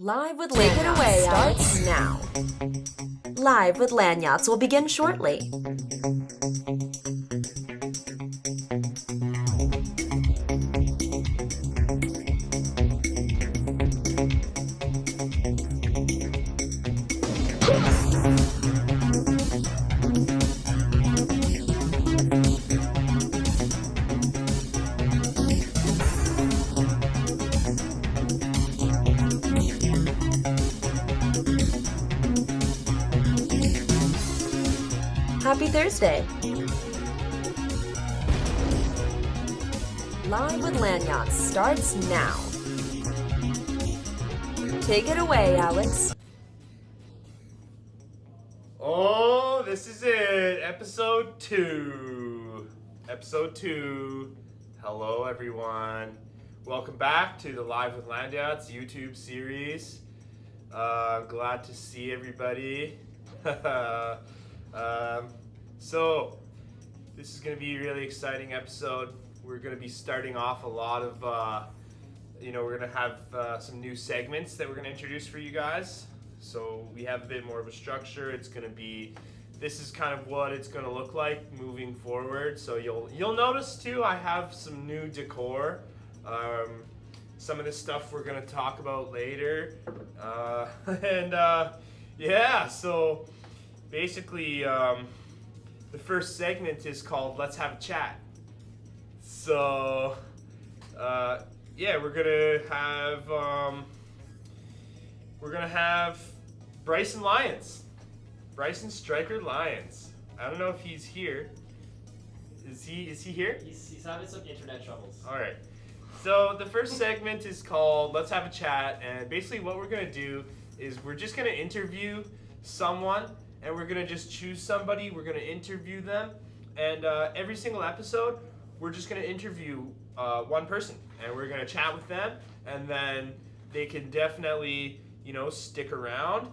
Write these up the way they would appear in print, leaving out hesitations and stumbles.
Live with Landyachtz starts now. Live with Landyachtz will begin shortly. Happy Thursday. Live with Landyachtz starts now. Take it away, Alex. Oh, this is it. Episode 2. Episode 2. Hello, everyone. Welcome back to the Live with Landyachtz YouTube series. Glad to see everybody. So, this is going to be a really exciting episode. We're going to be starting off a lot of, we're going to have some new segments that we're going to introduce for you guys. So, we have a bit more of a structure. It's going to be, this is kind of what it's going to look like moving forward. So, you'll notice too, I have some new decor. Some of this stuff we're going to talk about later. So basically, the first segment is called Let's Have a Chat. So, we're gonna have Bricin Lyons. Bricin Striker Lyons. I don't know if he's here. Is he here? He's having some internet troubles. Alright. So the first segment is called Let's Have a Chat, and basically what we're gonna do is we're just gonna interview someone, and we're gonna just choose somebody, we're gonna interview them, and every single episode, we're just gonna interview one person, and we're gonna chat with them, and then they can definitely, stick around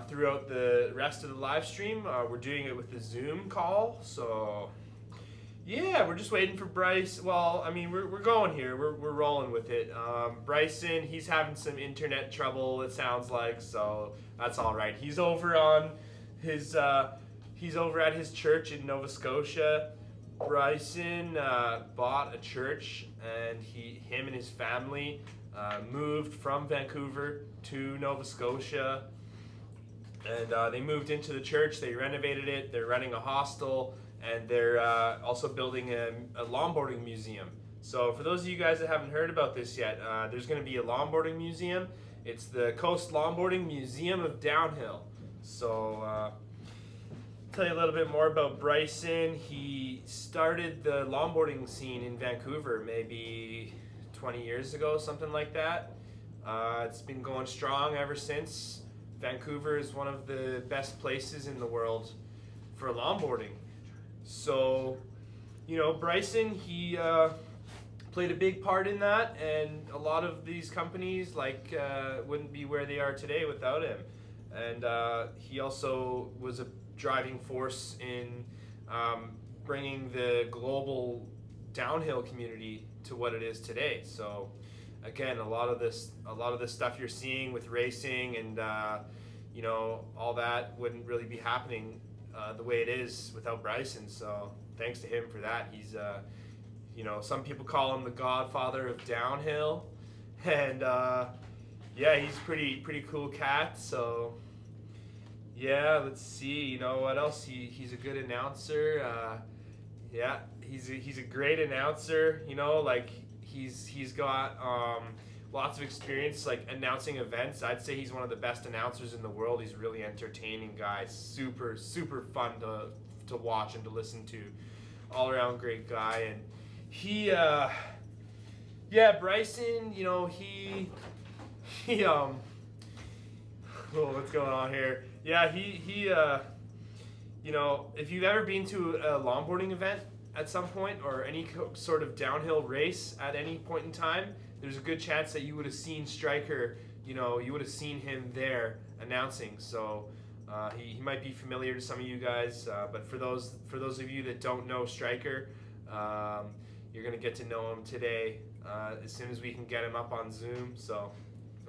throughout the rest of the live stream. We're doing it with the Zoom call, so yeah, we're just waiting for Bryce. Well, I mean, we're going here, we're rolling with it. Bricin, he's having some internet trouble, it sounds like, so that's all right. He's over at his church in Nova Scotia. Bricin bought a church, and him and his family moved from Vancouver to Nova Scotia, and they moved into the church. They renovated it. They're running a hostel, and they're also building a longboarding museum. So for those of you guys that haven't heard about this yet, there's going to be a longboarding museum. It's the Coast Longboarding Museum of Downhill. So tell you a little bit more about Bricin. He started the longboarding scene in Vancouver maybe 20 years ago, something like that. It's been going strong ever since. Vancouver is one of the best places in the world for longboarding. So, Bricin, he played a big part in that, and a lot of these companies wouldn't be where they are today without him. And he also was a driving force in bringing the global downhill community to what it is today. So again, a lot of this stuff you're seeing with racing and all that wouldn't really be happening the way it is without Bricin. So thanks to him for that. He's some people call him the godfather of downhill, and he's pretty cool cat. So yeah, let's see. What else? He's a good announcer. He's a great announcer. He's got lots of experience announcing events. I'd say he's one of the best announcers in the world. He's really entertaining guy. Super fun to watch and to listen to. All around great guy. And he Bricin, what's going on here? Yeah, if you've ever been to a longboarding event at some point, or any sort of downhill race at any point in time, there's a good chance that you would have seen Striker, you would have seen him there announcing. So he might be familiar to some of you guys, but for those of you that don't know Striker, you're going to get to know him today as soon as we can get him up on Zoom. So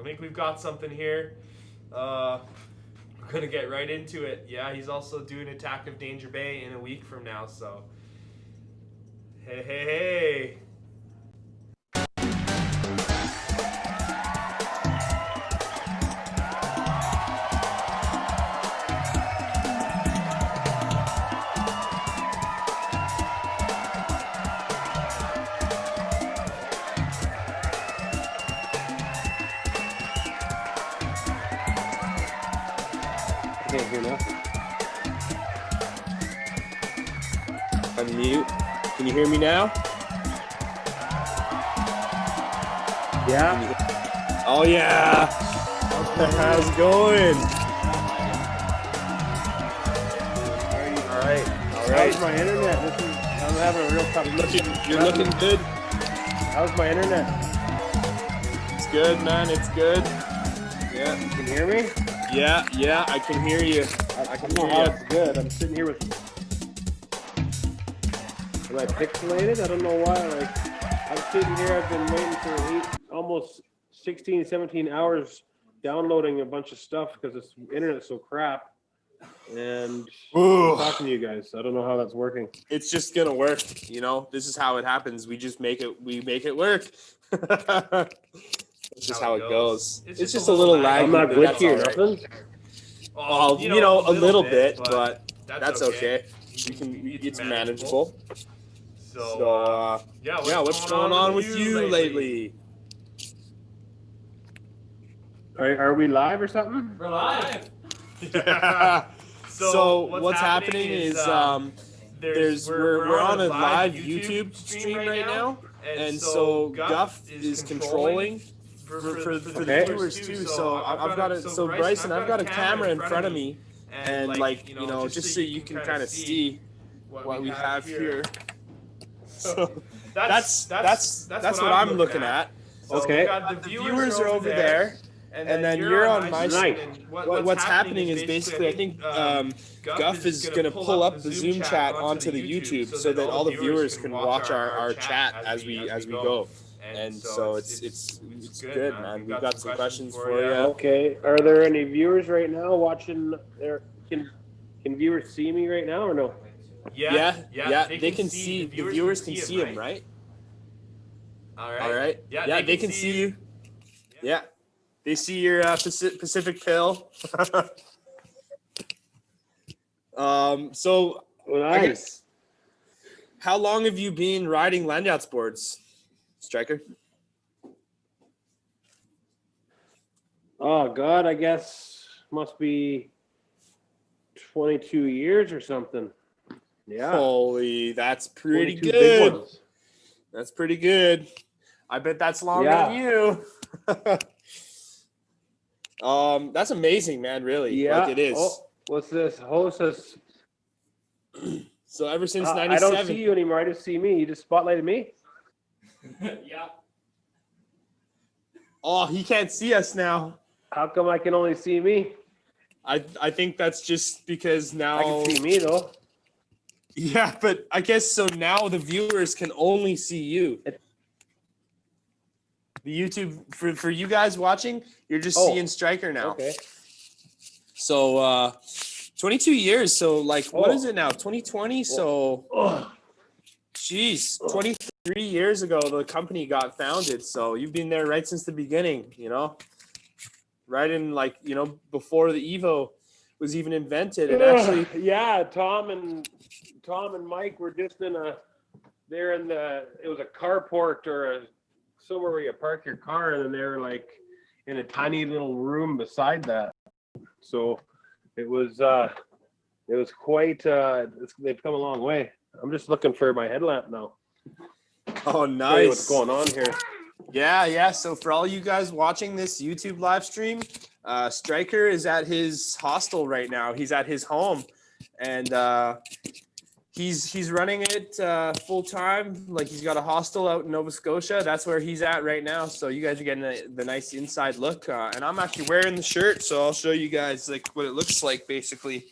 I think we've got something here. We're gonna get right into it. Yeah, he's also doing Attack of Danger Bay in a week from now, so. Hey. I can't hear nothing. Unmute. Can you hear me now? Yeah. Oh yeah. How's it going? All right. How's my internet? I'm having a real tough. You're looking good. How's my internet? It's good, man. It's good. Yeah. You can hear me? Yeah. I can hear you. I can hear how it's good. I'm sitting here with. Am I pixelated? I don't know why. Like, I'm sitting here. I've been waiting for almost 16, 17 hours downloading a bunch of stuff because this internet's so crap. And I'm talking to you guys. I don't know how that's working. It's just gonna work. You know, this is how it happens. We just make it. We make it work. It's just how it goes. It's just a little laggy. I'm not glitchy or right. nothing. Oh, You know, a little bit, but that's okay. It's manageable. So, what's going on with you lately? Are we live or something? We're live. Yeah. So what's happening is we're on a live YouTube stream right now, and so Guff is controlling for the viewers too. So I've got it. So Bricin, I've got a camera in front of me, and just so you can kind of see what we have here. So that's what I'm looking at. Okay. The viewers are over there. And then you're on my side. What's happening is basically, I think Guff is going to pull up the Zoom chat onto the YouTube so that all the viewers can watch our chat as we go. And so it's good, man. We've got some questions for you. Okay. Are there any viewers right now watching there? Can viewers see me right now or no? Yeah. They can see. The viewers can see him, right? All right. Yeah, they can see you. Yeah. They see your Pacific Pill. So Nice. How long have you been riding Landyachtz boards, Striker? Oh God, I guess must be 22 years or something. Yeah. Holy, that's pretty 22 big good. ones. That's pretty good. I bet that's longer than you. That's amazing, man. Really, Yeah. like it is. Oh, what's this? Hostess. So ever since I '97, don't see you anymore. I just see me. You just spotlighted me. Yeah. Oh, he can't see us now. How come I can only see me? I think that's just because now. I can see me though. Yeah, but I guess so now the viewers can only see you. The YouTube for you guys watching, you're just seeing Striker now. Okay. So 22 years. So like what is it now? 2020. So geez, 23 years ago the company got founded. So you've been there right since the beginning, you know? Right in before the Evo was even invented. And actually yeah, Tom and Mike were just it was a carport or somewhere where you park your car, and then they were like in a tiny little room beside that. So it was quite they've come a long way. I'm just looking for my headlamp now. Oh, Tell you nice. what's going on here? Yeah. So for all you guys watching this YouTube live stream, Striker is at his hostel right now. He's at his home, and he's running it full time. Like he's got a hostel out in Nova Scotia. That's where he's at right now. So you guys are getting the nice inside look. And I'm actually wearing the shirt, so I'll show you guys like what it looks like. Basically,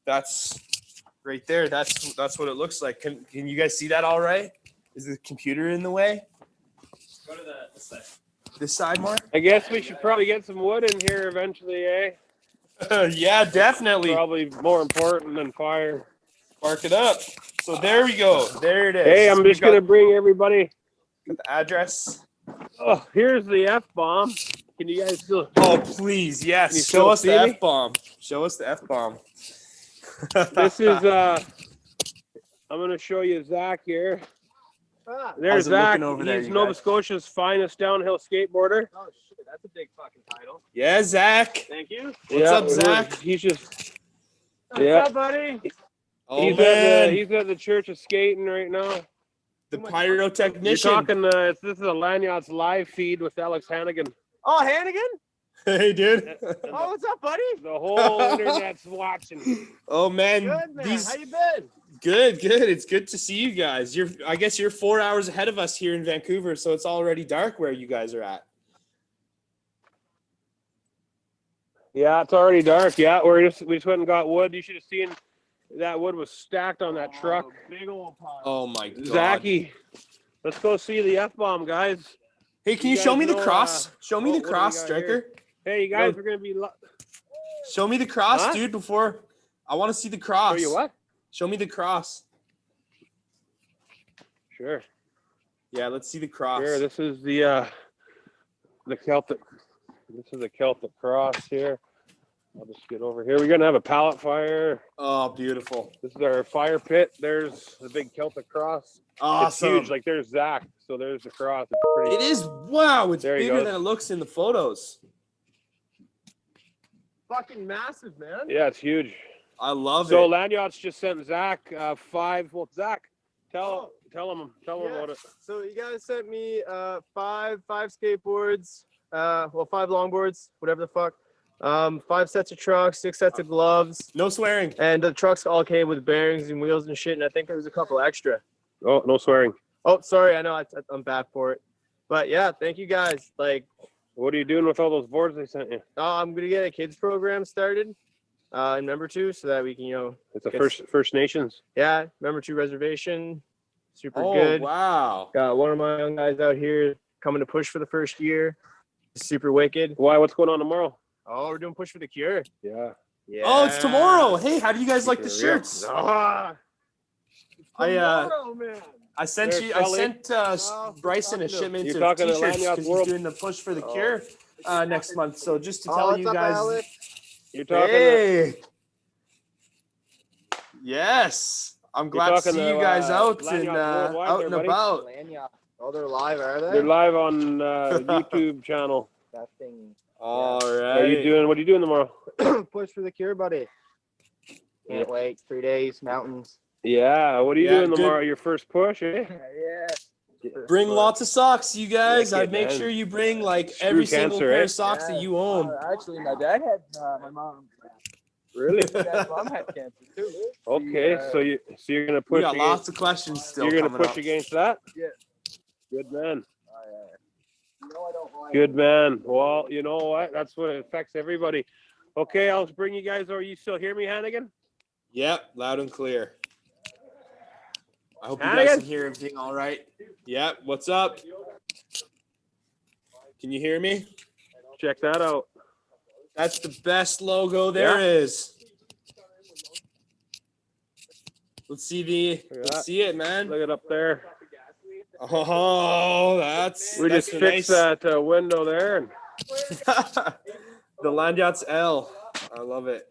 that's right there. That's what it looks like. Can you guys see that all right? Is the computer in the way? Go to this side. This side more? I guess we should probably get some wood in here eventually, eh? Yeah, definitely. Probably more important than fire. Spark it up. So there we go. There it is. Hey, I'm just going to bring everybody. got the address. Oh, here's the F-bomb. Can you guys still... Oh, please. Can you Yes. Show still us the see me? F-bomb. Show us the F-bomb. This is, I'm going to show you Zach here. There's How's it Zach. looking over there, He's you Nova guys? Scotia's finest downhill skateboarder. Oh shit, that's a big fucking title. Yeah, Zach. Thank you. What's up, Zach? He's just... What's Yeah. up, buddy? Oh, he's man. at the Church of Skating right now. The You're pyrotechnician. talking, this is a Landyachtz live feed with Alex Hannigan. Oh, Hannigan? Hey, dude. Oh, what's up, buddy? The whole internet's watching. Oh, man. Good, man. How you been? Good, good. It's good to see you guys. I guess you're 4 hours ahead of us here in Vancouver, so it's already dark where you guys are at. Yeah, it's already dark. Yeah, we just went and got wood. You should have seen that wood was stacked on that truck. Big old pile. Oh my god. Zachy, let's go see the F-bomb, guys. Hey, can You you show guys me the know, cross? Show me what the do we cross, got Striker. here? Hey, you guys, Go. we're gonna be. Show me the cross, Huh? dude, before I want to see the cross. Show you what? Show me the cross. Sure. Yeah, let's see the cross. Here, this is the Celtic. This is the Celtic cross here. I'll just get over here. We're gonna have a pallet fire. Oh, beautiful. This is our fire pit. There's the big Celtic cross. Awesome. It's huge. Like there's Zach. So there's the cross. It's pretty. It is. Wow, it's There he bigger goes. than it looks in the photos. Fucking massive, man. Yeah, it's huge. I love So it. Landyachtz just sent Zach 5. Well, Zach, tell him Yeah. about it. So you guys sent me five skateboards, 5 longboards, whatever the fuck. 5 sets of trucks, 6 sets of gloves, No swearing. and the trucks all came with bearings and wheels and shit. And I think there was a couple extra. Oh, no swearing. Oh, sorry, I know I'm bad for it, but yeah, thank you guys. Like, What are you doing with all those boards they sent you? I'm gonna get a kids program started in number 2, so that we can, It's a Yes. First Nations. yeah, number 2 reservation, super Oh, good. wow. Got one of my young guys out here coming to push for the first year. Super wicked. Why? What's going on tomorrow? Oh, we're doing push for the cure. Yeah. Yeah. Oh, it's tomorrow. Hey, how do you guys like the There we go. shirts? Ah, I man. I sent There's you. I Sully. sent Bryson a You're shipment You're of talking to t-shirts Landyachtz because World. he's doing the push for the cure next month. So just to Oh, tell what's you up, guys. Alex? You're talking. Hey. Yes, I'm glad to talking see to, you guys out Landyachtz and Worldwide out there, and buddy. about. Oh, they're live, are they? They're live on YouTube channel. That thing. All What right. are you doing? What are you doing tomorrow? Push for the cure, buddy. Can't wait. 3 days, mountains. Yeah. What are you Yeah, doing good. tomorrow? Your first push, eh? Yeah. Bring lots of socks, you guys. Wicked, I'd make man. sure you bring like Screw every single cancer, pair eh? of socks that you own. Actually, my dad had my mom. Really? Dad's mom had cancer too. Okay. So you're gonna We push. got Against, lots of questions still. you're gonna coming push up. against that. Yeah. Good man. No, I don't like. Good man. Well, you know what? That's what affects everybody. Okay, I'll bring you guys. Are you still hear me, Hannigan? Yep, loud and clear. I hope you Hannigan? guys can hear everything all right. Yep, what's up? Can you hear me? Check that out. That's the best logo there Yeah. is. Let's see let's see it, man. Look it up there. Oh, that's We that's just a fixed nice- that window there. And the Landyachtz L. I love it.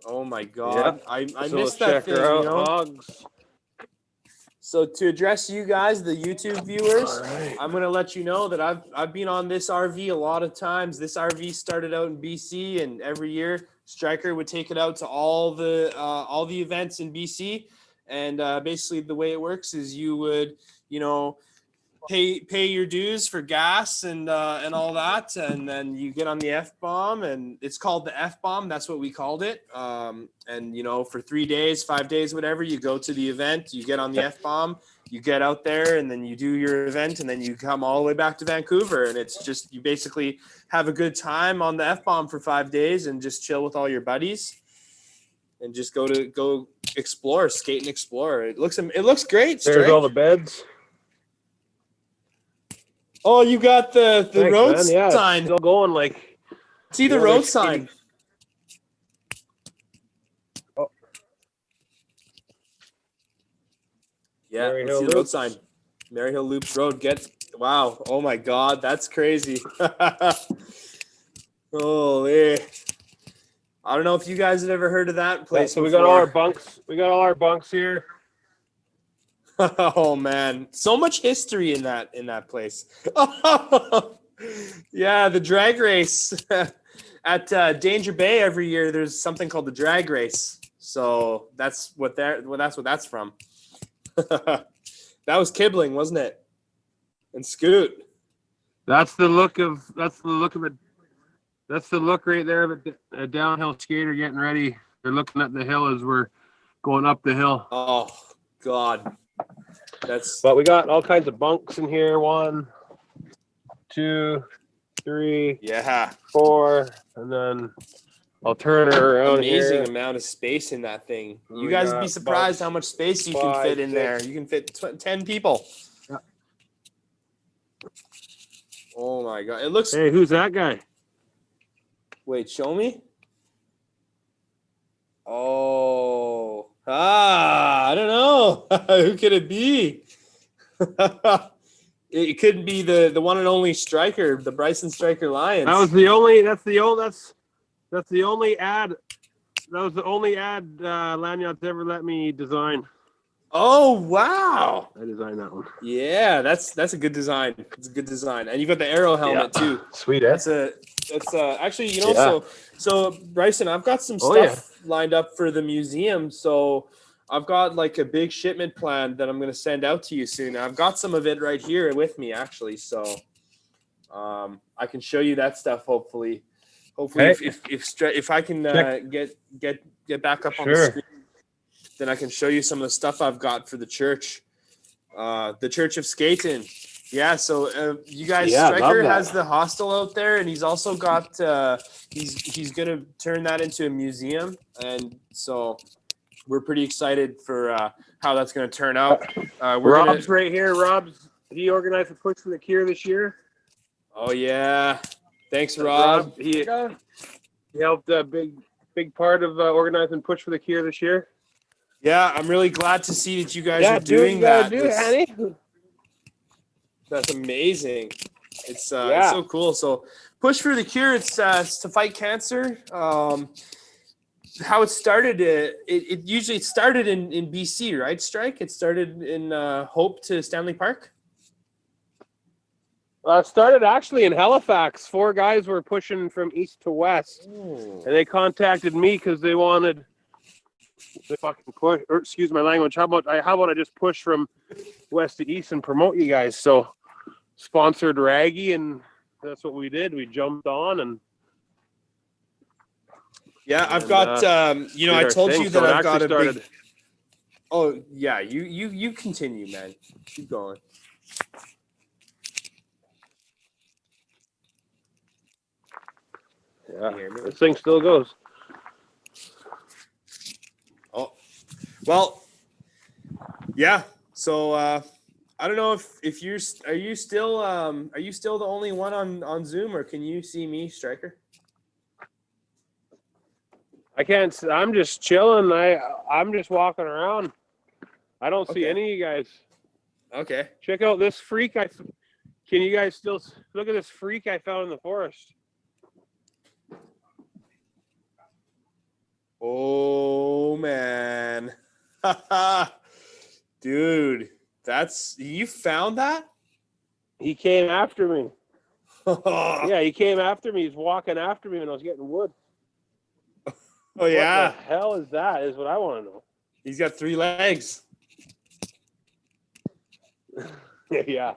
Oh my god. I so missed let's that check thing, her out. you know? Hogs. So to address you guys, the YouTube viewers, I'm gonna let you know that I've been on this RV a lot of times. This RV started out in BC, and every year Striker would take it out to all the events in BC. And basically, the way it works is you would, you know, pay your dues for gas and all that, and then you get on the F-bomb, and it's called the F-bomb. That's what we called it. And you know, for 3 days, 5 days, whatever, you go to the event, you get on the F-bomb, you get out there, and then you do your event, and then you come all the way back to Vancouver, and it's just you basically have a good time on the F-bomb for 5 days and just chill with all your buddies. And just go explore, skate and explore. It looks great. There's Strike. all the beds. Oh, you got the Thanks, road man. Yeah, it's sign. still going. Like, See the yeah, road there's- sign. Oh. Yeah, Mary let's Hill see the road Loops. sign. Mary Hill Loops Road. Wow. Oh my God, that's crazy. Holy. I don't know if you guys have ever heard of that Yeah, place. so we got all our before. bunks. We got all our bunks here. Oh man, so much history in that place. Yeah, the drag race at Danger Bay every year. There's something called the drag race. So that's what that's from. That was Kibling, wasn't it? And Scoot. That's the look of it. That's the look right there of a downhill skater getting ready. They're looking at the hill as we're going up the hill. Oh God, But we got all kinds of bunks in here. 1, 2, 3, yeah, 4, and then I'll turn it around amazing here. amount of space in that thing. We You guys would be got surprised bunks, how much space you can 5, fit in 6. there. You can fit 10 people. Yeah. Oh my God, it looks. Hey, who's that guy? Wait, show me. Oh, I don't know. Who could it be? It could be the one and only striker, the Bricin Striker Lyons. That's the only ad. That was the only ad Landyachtz ever let me design. Oh wow! I designed that one. Yeah, that's a good design. It's a good design, and you've got the arrow helmet too. Sweet, eh? That's actually, you know, so Bryson, I've got some Oh, stuff lined up for the museum. So I've got like a big shipment plan that I'm going to send out to you soon. I've got some of it right here with me actually. So I can show you that stuff. Hopefully Hey. if I can get back up on the screen, then I can show you some of the stuff I've got for the church of Skatan. Yeah, so you guys, Striker has the hostel out there, and he's also got he's gonna turn that into a museum, and so we're pretty excited for how that's gonna turn out. Rob's right here. He organized a push for the Cure this year. Oh yeah, thanks, Rob. He helped a big part of organizing push for the Cure this year. Yeah, I'm really glad to see that you guys are doing that. That's amazing. It's so cool. So Push for the Cure, it's to fight cancer. How it started, it usually started in BC, right, Strike? It started in Hope to Stanley Park? It started actually in Halifax. 4 guys were pushing from east to west. Oh. And they contacted me because they wanted the fucking push, or excuse my language. How about I just push from west to east and promote you guys? So sponsored Raggy, and that's what we did. We jumped on and I've got I told you that I've got a big. Oh yeah, you continue, man. Keep going. Yeah, this thing still goes. Oh, well, yeah. So I don't know if are you still the only one on Zoom, or can you see me, Striker? I can't. I'm just chilling. I'm just walking around. I don't see any of you guys. Okay. Check out this freak. Can you guys still look at this freak I found in the forest? Oh man, dude, you found that? He came after me. Yeah, he came after me. He's walking after me when I was getting wood. Oh yeah. What the hell is that? Is what I want to know. He's got 3 legs. Yeah.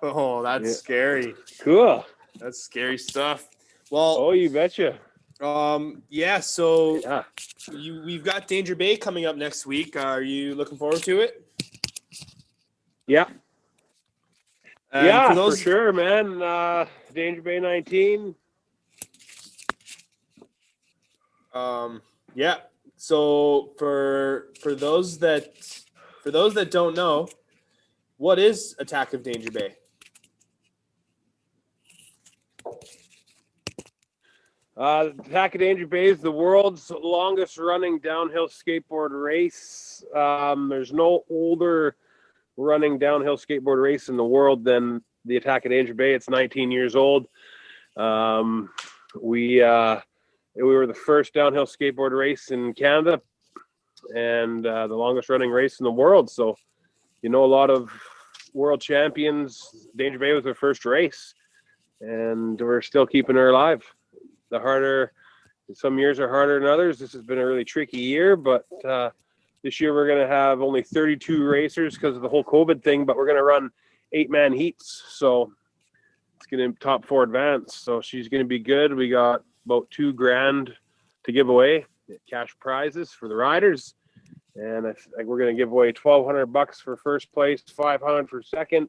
Oh, that's scary. Cool. That's scary stuff. Well, Oh, you betcha. So Yeah. we've got Danger Bay coming up next week. Are you looking forward to it? Yeah. And For sure, man. Danger Bay 19. Yeah. So for those that don't know, what is Attack of Danger Bay? Attack of Danger Bay is the world's longest running downhill skateboard race. There's no older running downhill skateboard race in the world than the Attack of Danger Bay. It's 19 years old. We were the first downhill skateboard race in Canada and the longest running race in the world. So, a lot of world champions. Danger Bay was their first race, and we're still keeping her alive. Some years are harder than others. This has been a really tricky year, but this year we're going to have only 32 racers because of the whole COVID thing, but we're going to run 8-man heats. So it's going to top 4 advance. So she's going to be good. We got about $2,000 to give away, cash prizes for the riders. And I think we're going to give away $1,200 for first place, $500 for second,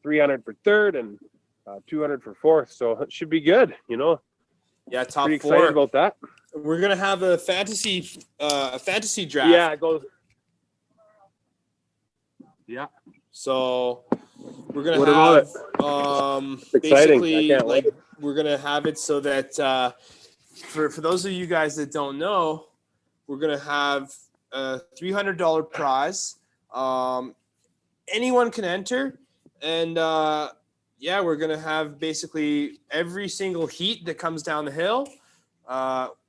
$300 for third, and $200 for fourth. So it should be good, Yeah, top Pretty 4. excited about that. We're gonna have a fantasy draft. Yeah, it goes. Yeah. So we're gonna What about have exciting. I basically can't like wait. we're gonna have it so that for those of you guys that don't know, we're gonna have a $300 prize. Anyone can enter, and we're gonna have basically every single heat that comes down the hill.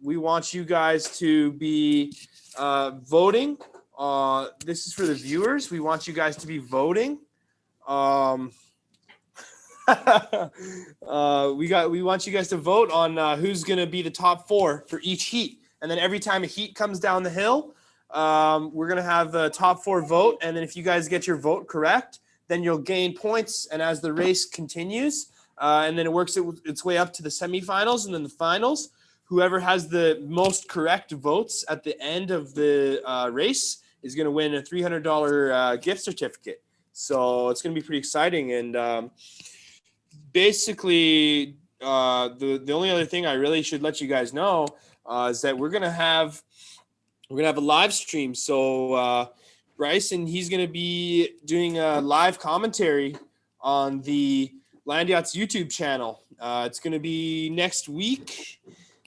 We want you guys to be voting. This is for the viewers. We want you guys to be voting. We want you guys to vote on who's gonna be the top 4 for each heat, and then every time a heat comes down the hill, we're gonna have the top 4 vote, and then if you guys get your vote correct, then you'll gain points, and as the race continues, and then it works its way up to the semifinals and then the finals. Whoever has the most correct votes at the end of the race is going to win a $300 gift certificate. So it's going to be pretty exciting. And basically, the only other thing I really should let you guys know is that we're going to have a live stream. So Bricin, he's going to be doing a live commentary on the Landyachtz YouTube channel. It's going to be next week.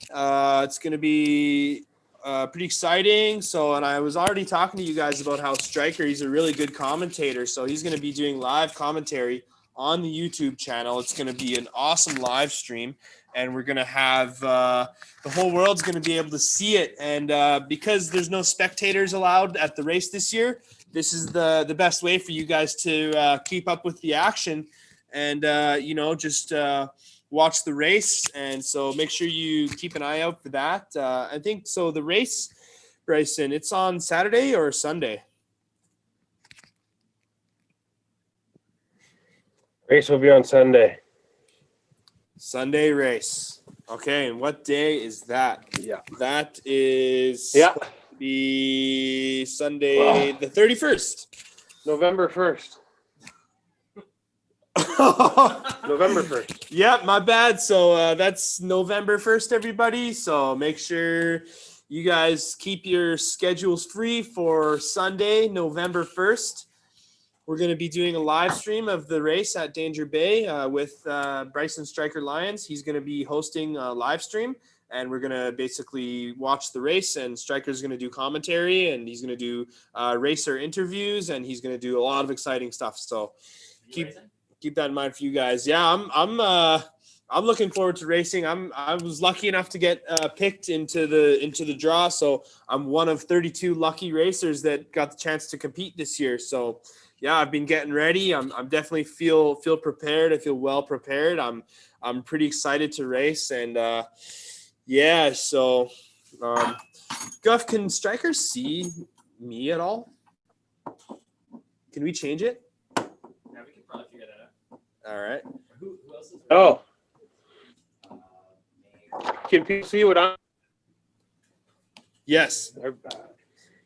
It's going to be pretty exciting. And I was already talking to you guys about how Striker, he's a really good commentator. So he's going to be doing live commentary on the YouTube channel. It's going to be an awesome live stream, and we're going to have the whole world's going to be able to see it. And because there's no spectators allowed at the race this year, this is the best way for you guys to keep up with the action and, just watch the race. And so make sure you keep an eye out for that. I think so. The race, Bricin, it's on Saturday or Sunday? Race will be on Sunday. Sunday race. Okay, and what day is that? Yeah. That is the Sunday, the 31st. November 1st. November 1st. Yeah, my bad. So that's November 1st, everybody. So make sure you guys keep your schedules free for Sunday, November 1st. We're going to be doing a live stream of the race at Danger Bay with Bricin Lyons. He's going to be hosting a live stream, and we're going to basically watch the race, and Striker's going to do commentary, and he's going to do racer interviews, and he's going to do a lot of exciting stuff. So keep that in mind for you guys. Yeah, I'm looking forward to racing. I was lucky enough to get picked into the draw, so I'm one of 32 lucky racers that got the chance to compete this year. So yeah, I've been getting ready. I'm definitely feel prepared. I feel well prepared. I'm pretty excited to race, and So, Guff, can Striker see me at all? Can we change it? Yeah, we can probably figure that out. All right. Who else is Oh. Can people see what I'm? Yes.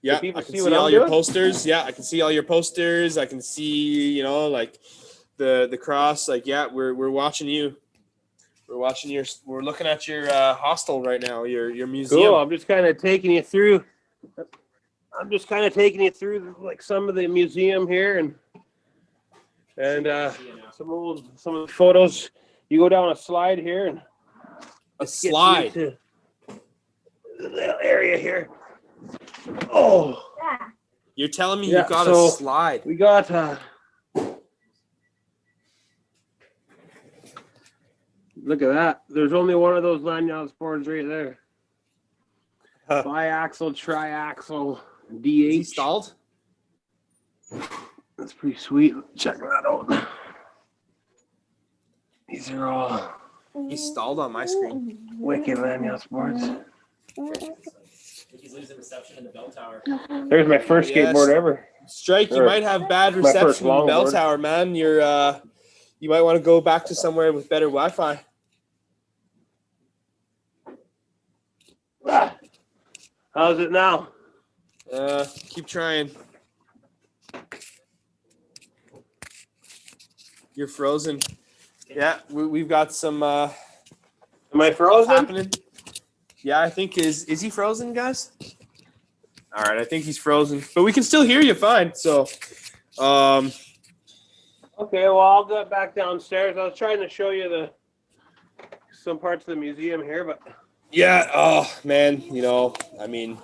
Yeah, I people can see see what all I'm your doing? posters. Yeah, I can see all your posters. I can see, like the cross. Like, yeah, we're watching you. We're looking at your hostel right now. Your museum. Cool. I'm just kind of taking you through. Like some of the museum here and some of the photos You go down a slide here and A gets you slide. into the little area here. Oh, You're telling me Yeah, you got so- a slide. we got look at that. There's only one of those Landyachtz boards right there. Biaxle, triaxle, Is he DH. stalled? That's pretty sweet. Check that out. These are all He's stalled on my screen. wicked Landyachtz boards. I think he's losing reception in the bell tower. There's my first Yes. skateboard ever. Strike, you Sure. might have bad My first reception in the bell longboard. tower, man. You might want to go back to somewhere with better Wi-Fi. How's it now? Keep trying. You're frozen. Yeah, we've got some Am I frozen? happening. Yeah, I think is he frozen, guys? All right, I think he's frozen, but we can still hear you fine. So, Okay, well, I'll get back downstairs. I was trying to show you some parts of the museum here, but yeah. Oh man, I mean,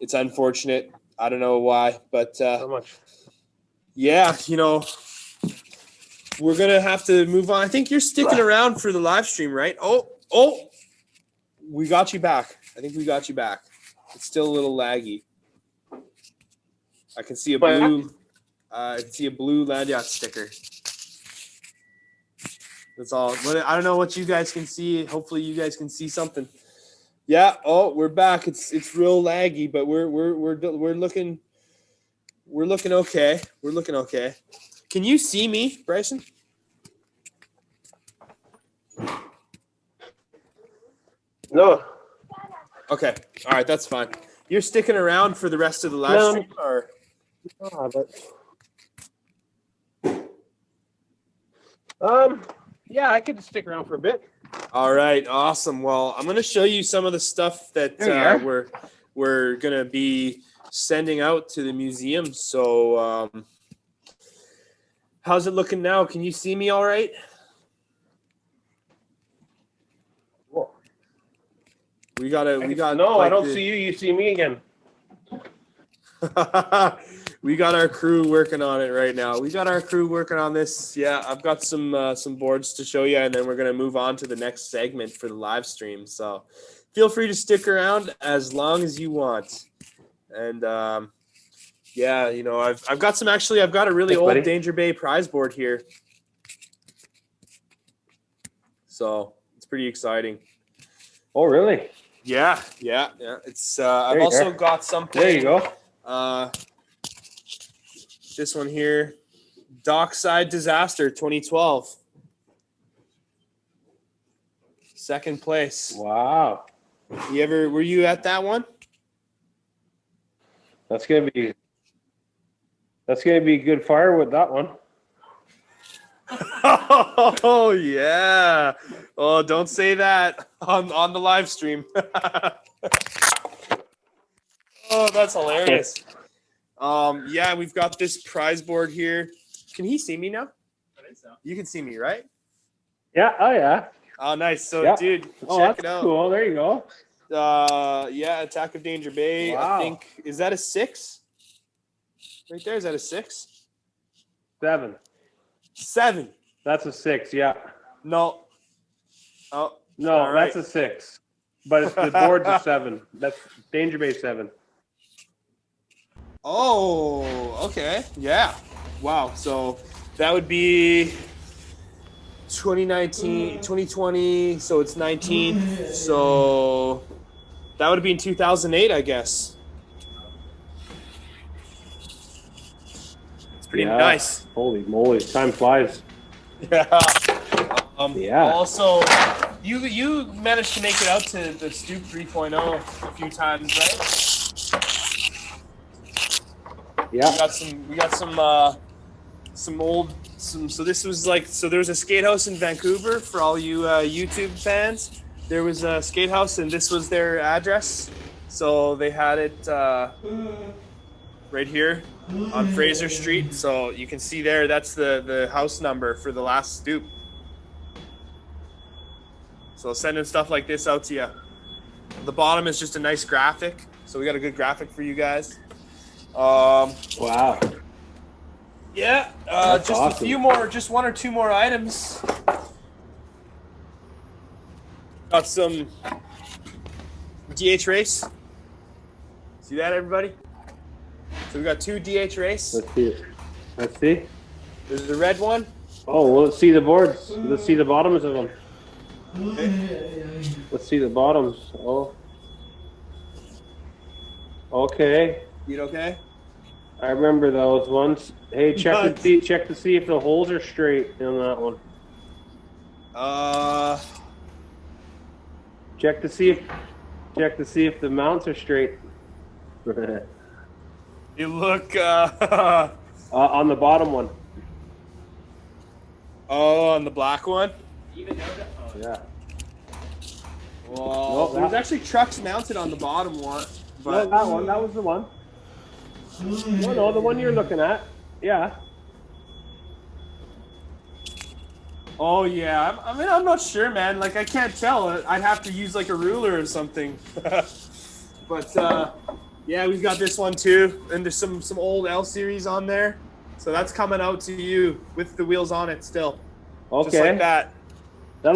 it's unfortunate. I don't know why, but how much? yeah, we're gonna have to move on. I think you're sticking around for the live stream, right? Oh, we got you back. I think we got you back. It's still a little laggy. I can see a blue. I can see a blue Landyachtz sticker. That's all. I don't know what you guys can see. Hopefully, you guys can see something. Yeah. Oh, we're back. It's real laggy, but we're looking okay. We're looking okay. Can you see me, Bricin? No. Okay. All right. That's fine. You're sticking around for the rest of the live No. stream, or? Yeah, I could stick around for a bit. All right. Awesome. Well, I'm going to show you some of the stuff that There you we're going to be sending out to the museum. So, how's it looking now? Can you see me all right? We got No, I don't see you. You see me again. We got our crew working on it right now. We got our crew working on this. Yeah, I've got some boards to show you, and then we're gonna move on to the next segment for the live stream. So feel free to stick around as long as you want. And yeah, I've got some. Actually, I've got a really Thanks, old buddy. Danger Bay prize board here. So it's pretty exciting. Oh, really? Yeah. It's I've There you also go. got something. There you go. This one here, Dockside Disaster 2012. Second place. Wow. Were you at that one? That's gonna be good firewood, that one. Oh yeah. Oh, don't say that on the live stream. Oh, that's hilarious. Yeah, we've got this prize board here. Can he see me now? I think so. You can see me, right? Yeah, oh yeah. Oh, nice. So, Yeah. dude, Oh, check that's it out. cool. There you go. Yeah, Attack of Danger Bay. Wow. I think, is that a 6? Right there, is that a 6? 7. 7. That's a 6, yeah. No. Oh, No, all right. that's a 6. But it's the board's a 7. That's Danger Bay 7. Oh, okay. Yeah. Wow. So that would be 2019, 2020. So it's 19. So that would be in 2008, I guess. It's pretty Yeah. nice. Holy moly, time flies. Yeah. Yeah. Also, you managed to make it out to the Stoop 3.0 a few times, right? Yeah. We got some old. So this was there was a skate house in Vancouver for all you YouTube fans. There was a skate house, and this was their address. So they had it right here on Fraser Street. So you can see there. That's the house number for the last Stoop. So sending stuff like this out to you. The bottom is just a nice graphic. So we got a good graphic for you guys. Wow. Yeah, That's just awesome. a few more, just one or two more items. Got some DH race. See that, everybody? So we got 2 DH race. Let's see it. Let's see. There's the red one. Oh, well, let's see the boards. Let's see the bottoms of them. Let's see the bottoms. Oh. Okay. You okay? I remember those ones. Hey, check Nuts. to see if the holes are straight on that one. Check to see if the mounts are straight. You look. On the bottom one. Oh, on the black one. Even noted. Oh, Yeah. Well, Nope, there's that- actually trucks mounted on the bottom one, No, but that one. That was the one. No, the one you're looking at. Yeah. oh yeah. I mean, I'm not sure, man. Like, I can't tell. I'd have to use like a ruler or something. But yeah, we've got this one too, and there's some old L series on there. So that's coming out to you with the wheels on it still, Okay. just like that. That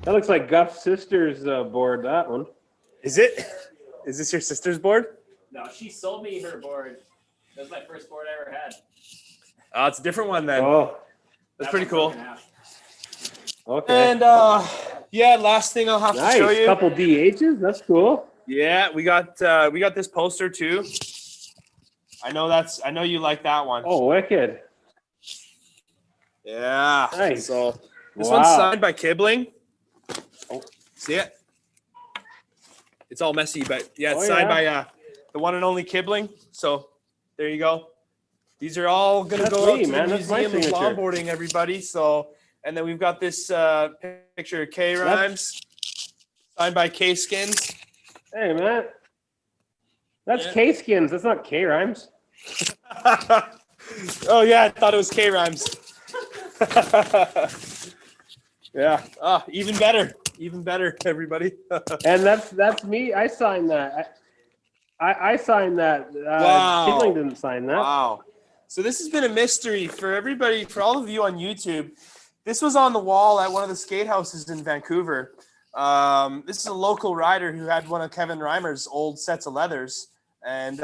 looks like Guff's sister's board. That one. Is it? Is this your sister's board? no, she sold me her board. That was my first board I ever had. Oh, it's a different one then. Oh. That's That pretty one's cool. broken half. Okay. And yeah, last thing I'll have to show Nice. you. Couple DHs. That's cool. Yeah, we got this poster too. I know you like that one. Oh, wicked. Yeah. Nice. So this Wow. one's signed by Kibling. Oh, see it? It's all messy, but yeah, it's Oh, signed yeah. by the one and only Kibling. So there you go. These are all gonna That's go out me, to man. the That's my Museum of signature. Longboarding, everybody. So, and then we've got this picture of K Rhymes, signed by K Skins. Hey, man. That's Yeah. K Skins. That's not K Rhymes. Oh yeah, I thought it was K Rhymes. Yeah. Ah, even better, everybody. And that's me. I signed that. I signed that. Wow. Kibling didn't sign that. Wow. So this has been a mystery for everybody, for all of you on YouTube. This was on the wall at one of the skate houses in Vancouver. This is a local rider who had one of Kevin Reimer's old sets of leathers, and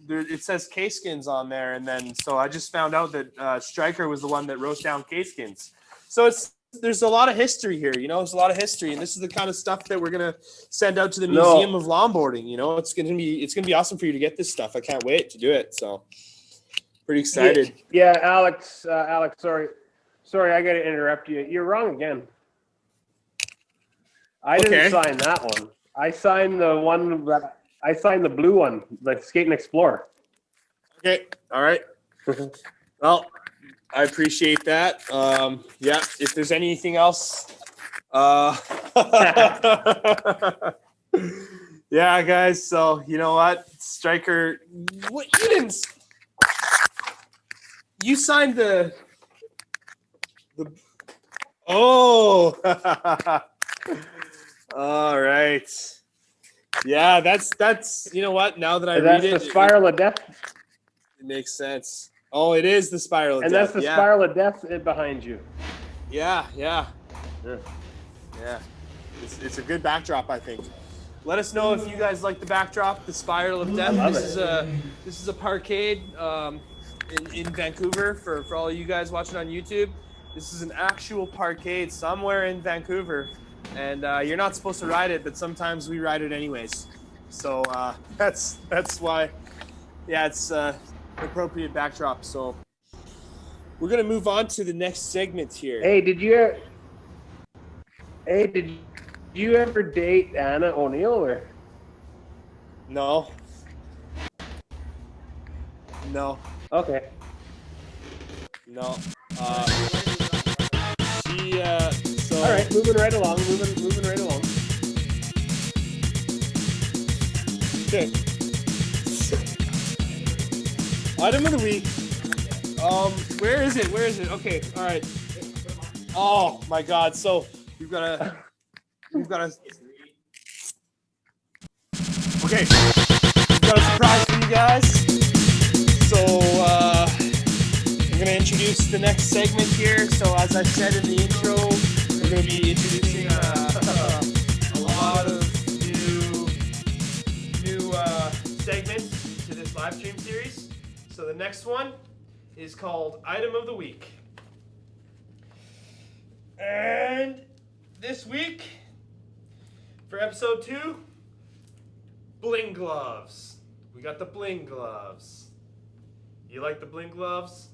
it says K-Skins on there. And then so I just found out that Stryker was the one that wrote down K-Skins. So there's a lot of history here, there's a lot of history, and this is the kind of stuff that we're gonna send out to the Museum of Longboarding. It's gonna be awesome for you to get this stuff. I can't wait to do it. So pretty excited. Yeah, Alex. Sorry, I got to interrupt you. You're wrong again. I didn't sign that one. I signed the one that I signed the blue one, the Skate and Explore. Okay. All right. Well, I appreciate that. Yeah. If there's anything else, yeah, guys. So you know what, Stryker, what you didn't. You signed the. Oh. All right. Yeah, that's you know what? Now that I That's read the Spiral of Death, it makes sense. Oh, it is the Spiral of and Death. that's the Spiral of Death behind you. Yeah. Yeah. It's a good backdrop, I think. Let us know if you guys like the backdrop, the Spiral of Death. love This it. is a parkade in Vancouver for all you guys watching on YouTube. This is an actual parkade somewhere in Vancouver, and you're not supposed to ride it, but sometimes we ride it anyways. So that's why. Yeah, it's an appropriate backdrop. So we're gonna move on to the next segment here. Hey, did you ever date Anna O'Neill or? No. Okay. No. She. So. All right, moving right along. Okay. Item of the week. Where is it? Okay. All right. Oh my God! So we've got a. Okay, we've got a surprise for you guys. So I'm gonna introduce the next segment here. So as I said in the intro, we're gonna be introducing a lot of new segments to this live stream series. So the next one is called Item of the Week. And this week, for episode 2, bling gloves. We got the bling gloves. You like the bling gloves?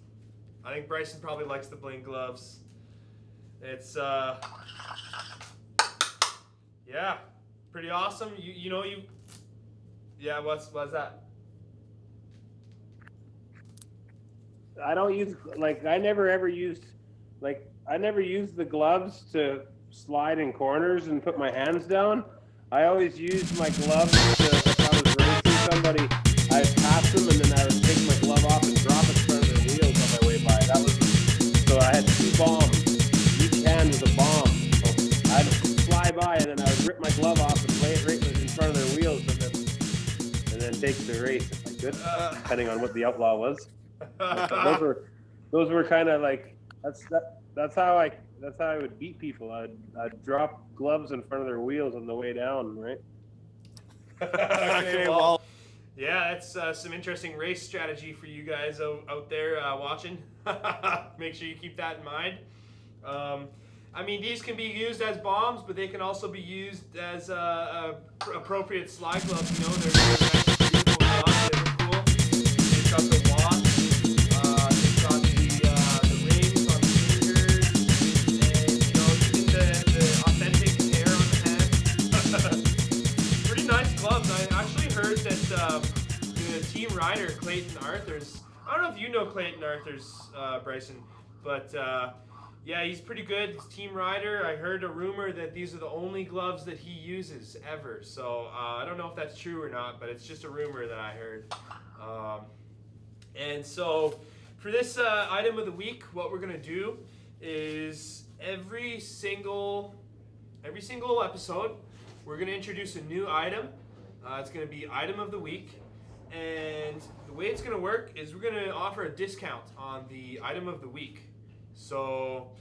I think Bricin probably likes the bling gloves. It's yeah, pretty awesome. Yeah, what's that? I don't use I never used the gloves to slide in corners and put my hands down. I always used my gloves to, if I was racing somebody, I'd pass them and then I would take my glove off and drop it in front of their wheels on my way by. So I had 2 bombs. Each hand was a bomb. So I'd fly by and then I would rip my glove off and lay it right in front of their wheels and then take the race if I could, depending on what the outlaw was. Those were kind of like that's how I would beat people. I'd drop gloves in front of their wheels on the way down, right? Okay, well, yeah, that's some interesting race strategy for you guys out there watching. Make sure you keep that in mind. I mean, these can be used as bombs, but they can also be used as appropriate slide gloves. You know, they're nice, beautiful gloves. They're cool. They've got the watch. They've got the rings on the fingers, and even the authentic hair on the hand. Pretty nice gloves. I actually heard that the team rider Clayton Arthurs. I don't know if you know Clayton Arthurs, Bricin, but yeah, he's pretty good. He's team rider. I heard a rumor that these are the only gloves that he uses ever. So I don't know if that's true or not, but it's just a rumor that I heard. And so for this item of the week, what we're gonna do is every single episode, we're gonna introduce a new item. It's gonna be item of the week, and the way it's gonna work is we're gonna offer a discount on the item of the week. So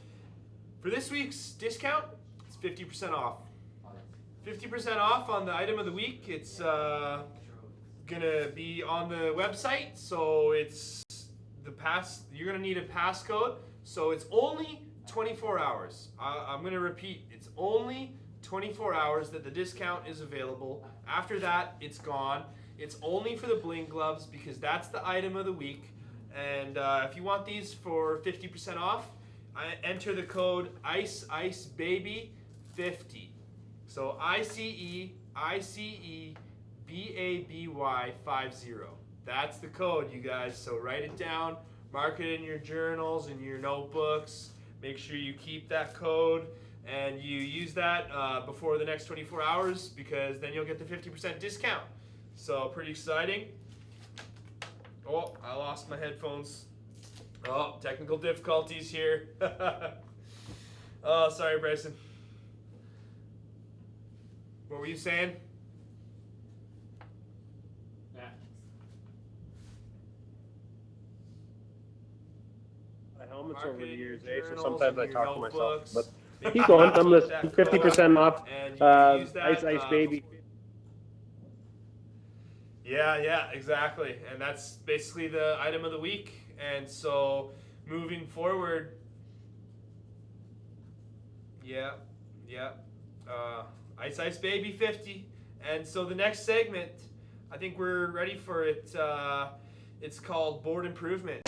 for this week's discount, it's 50% off. 50% off on the item of the week. It's gonna be on the website, so it's you're gonna need a passcode. So it's only 24 hours. I'm gonna repeat, it's only 24 hours that the discount is available. After that, it's gone. It's only for the bling gloves because that's the item of the week. And if you want these for 50% off, enter the code ICEBABY50. So ICEBABY50. That's the code, you guys. So write it down, mark it in your journals and your notebooks. Make sure you keep that code and you use that before the next 24 hours because then you'll get the 50% discount. So pretty exciting. Oh, I lost my headphones. Oh, technical difficulties here. Oh, sorry, Bricin. What were you saying? My helmet's Mark over the it in years, your so journals sometimes I and your talk to myself. notebooks. But Make keep sure going. you I'm use listening. that code, 50% off. and you can use that, Ice Baby. Yeah, exactly. And that's basically the item of the week. And so moving forward, Ice Baby 50. And so the next segment, I think we're ready for it. It's called Board Improvement.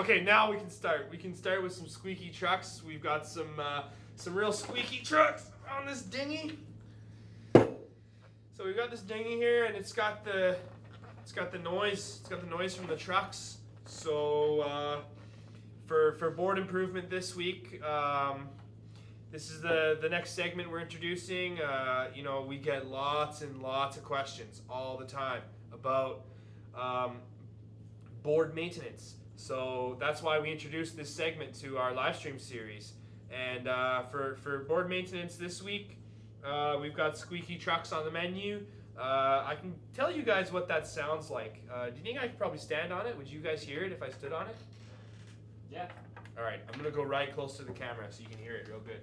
Okay, now we can start. We can start with some squeaky trucks. We've got some real squeaky trucks on this dinghy. So we've got this dinghy here, and it's got the noise. It's got the noise from the trucks. So for board improvement this week, this is the next segment we're introducing. We get lots and lots of questions all the time about board maintenance. So that's why we introduced this segment to our live stream series. And for board maintenance this week, we've got squeaky trucks on the menu. I can tell you guys what that sounds like. Do you think I could probably stand on it? Would you guys hear it if I stood on it? Yeah. All right, I'm gonna go right close to the camera so you can hear it real good.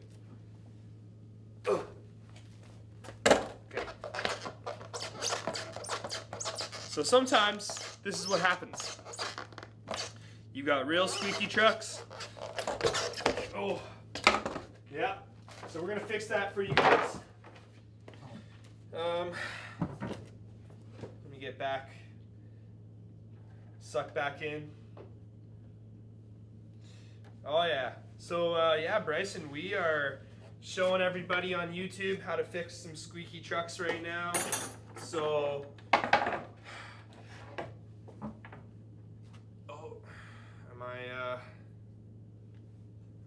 Okay. So sometimes this is what happens. You got real squeaky trucks. Oh, yeah. So we're gonna fix that for you guys. Let me get back. Suck back in. Oh yeah. So Bricin, we are showing everybody on YouTube how to fix some squeaky trucks right now. So, am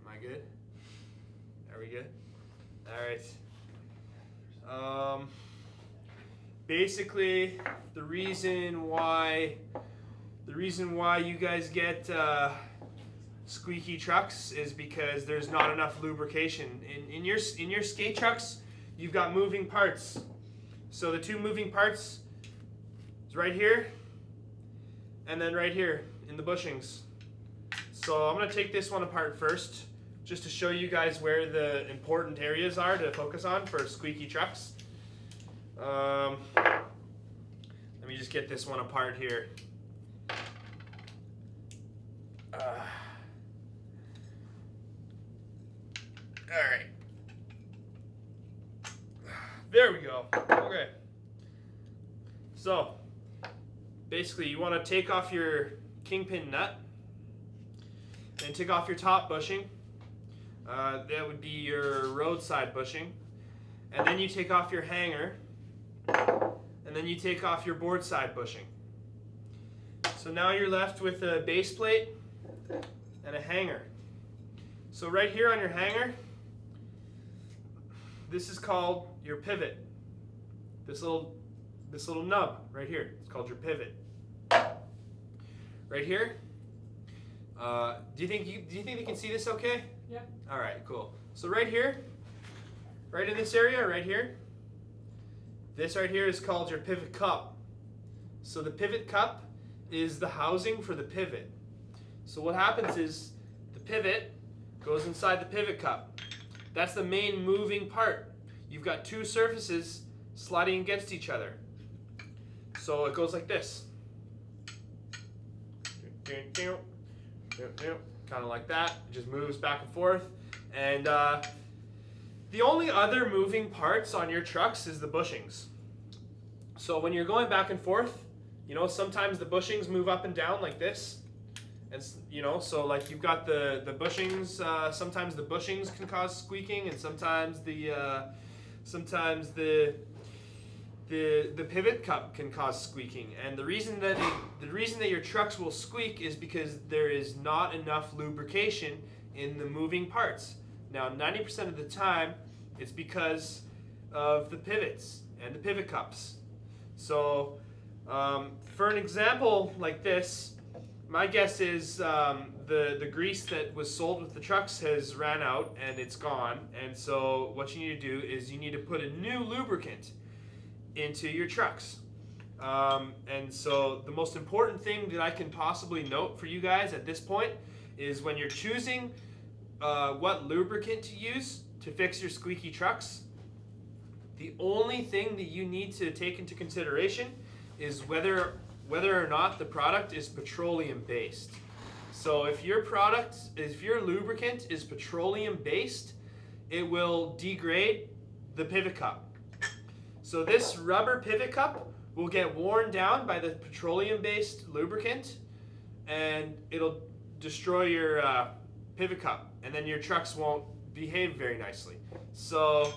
I good? Are we good? All right. Basically, the reason why you guys get squeaky trucks is because there's not enough lubrication. In your skate trucks, you've got moving parts. So the two moving parts is right here and then right here in the bushings. So I'm going to take this one apart first just to show you guys where the important areas are to focus on for squeaky trucks. Let me just get this one apart here. Alright. There we go. Okay. So, basically you want to take off your kingpin nut and take off your top bushing. That would be your roadside bushing. And then you take off your hanger. And then you take off your board side bushing. So now you're left with a base plate and a hanger. So right here on your hanger, this is called your pivot. This little nub right here, it's called your pivot. Right here. Do you think you can see this okay? Yeah. All right, cool. So right here, right in this area, right here, this right here is called your pivot cup. So the pivot cup is the housing for the pivot. So what happens is the pivot goes inside the pivot cup. That's the main moving part. You've got two surfaces sliding against each other. So it goes like this. Kind of like that. It just moves back and forth. And the only other moving parts on your trucks is the bushings. So when you're going back and forth, sometimes the bushings move up and down like this. And so like you've got the bushings. Sometimes the bushings can cause squeaking, and sometimes the pivot cup can cause squeaking. And the reason that your trucks will squeak is because there is not enough lubrication in the moving parts. Now, 90% of the time, it's because of the pivots and the pivot cups. So, for an example like this, my guess is the grease that was sold with the trucks has ran out and it's gone. And so what you need to do is you need to put a new lubricant into your trucks. And so the most important thing that I can possibly note for you guys at this point is when you're choosing what lubricant to use to fix your squeaky trucks, the only thing that you need to take into consideration is whether or not the product is petroleum based. So if your lubricant is petroleum based, it will degrade the pivot cup. So this rubber pivot cup will get worn down by the petroleum based lubricant, and it'll destroy your pivot cup, and then your trucks won't behave very nicely. So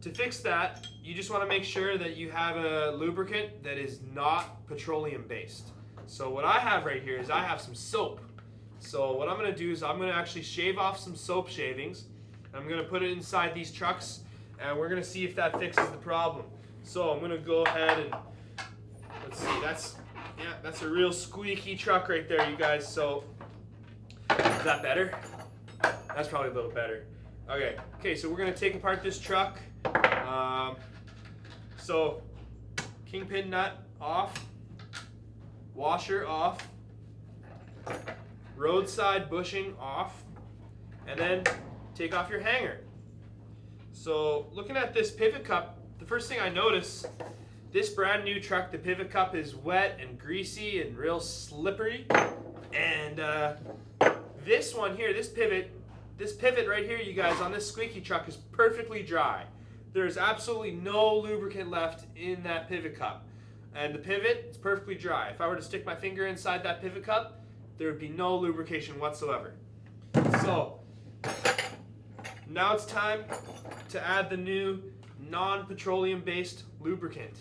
to fix that, you just want to make sure that you have a lubricant that is not petroleum based. So what I have right here is I have some soap. So what I'm going to do is I'm going to actually shave off some soap shavings. I'm going to put it inside these trucks, and we're going to see if that fixes the problem. So I'm going to go ahead and let's see. That's a real squeaky truck right there, you guys. So is that better? That's probably a little better. Okay, so we're going to take apart this truck. So kingpin nut off, washer off, roadside bushing off, and then take off your hanger. So looking at this pivot cup, the first thing I notice, this brand new truck, the pivot cup is wet and greasy and real slippery. And this one here, this pivot right here, you guys, on this squeaky truck is perfectly dry. There's absolutely no lubricant left in that pivot cup. And the pivot is perfectly dry. If I were to stick my finger inside that pivot cup, there would be no lubrication whatsoever. So now it's time to add the new non-petroleum based lubricant.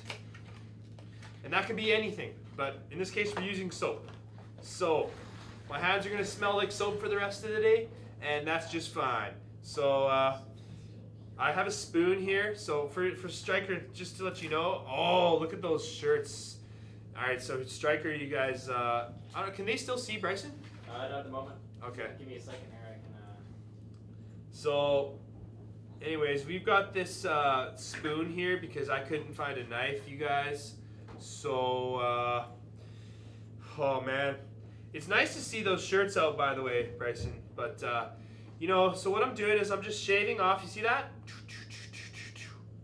And that could be anything, but in this case we're using soap. So my hands are going to smell like soap for the rest of the day, and that's just fine. So I have a spoon here, so for Striker, just to let you know, oh, look at those shirts. All right, so Striker, you guys, I don't know, can they still see Bricin? Not at the moment. Okay. Give me a second here. I can. So, anyways, we've got this spoon here because I couldn't find a knife, you guys. So, oh man, it's nice to see those shirts out, by the way, Bricin. But you know, so what I'm doing is I'm just shaving off. You see that?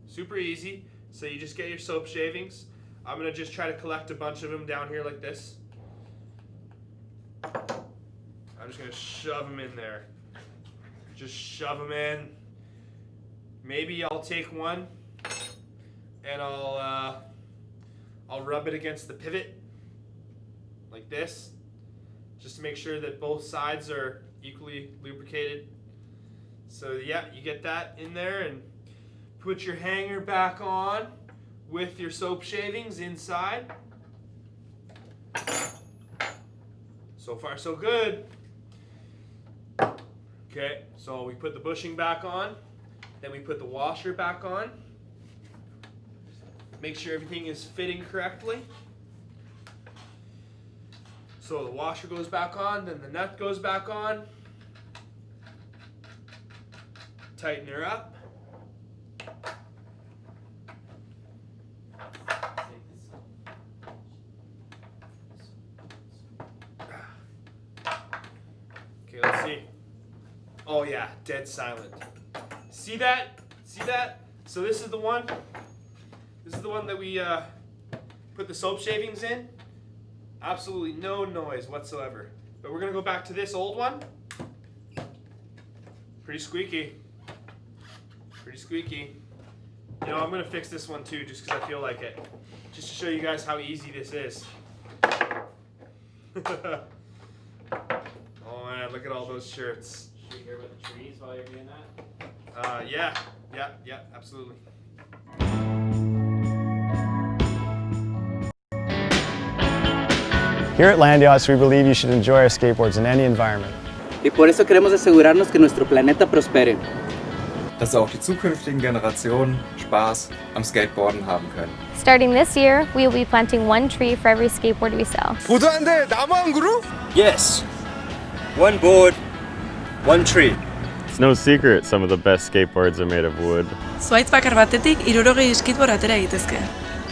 Super easy. So you just get your soap shavings. I'm gonna just try to collect a bunch of them down here like this. I'm just gonna shove them in there. Just shove them in. Maybe I'll take one and I'll rub it against the pivot like this, just to make sure that both sides are equally lubricated. So yeah, you get that in there and put your hanger back on with your soap shavings inside. So far so good. Okay, so we put the bushing back on, then we put the washer back on. Make sure everything is fitting correctly. So the washer goes back on, then the nut goes back on. Tighten her up. Okay, let's see. Oh yeah, dead silent. See that? See that? So this is the one. This is the one that we put the soap shavings in. Absolutely no noise whatsoever. But we're gonna go back to this old one. Pretty squeaky. Pretty squeaky. You know, I'm gonna fix this one too, just because I feel like it. Just to show you guys how easy this is. Oh man, look at all those shirts. Should we hear about the trees while you're doing that? Yeah, absolutely. Here at Landyachtz, we believe you should enjoy our skateboards in any environment. Y por eso queremos asegurarnos que nuestro planeta prospere. Dass auch die zukünftigen Generationen Spaß am Skateboarden haben können. Starting this year, we will be planting one tree for every skateboard we sell. 부자인데 나무 한 그루? Yes. One board, one tree. It's no secret some of the best skateboards are made of wood. Zuhaitz bakar batetik 60 skateboard atera daitezke.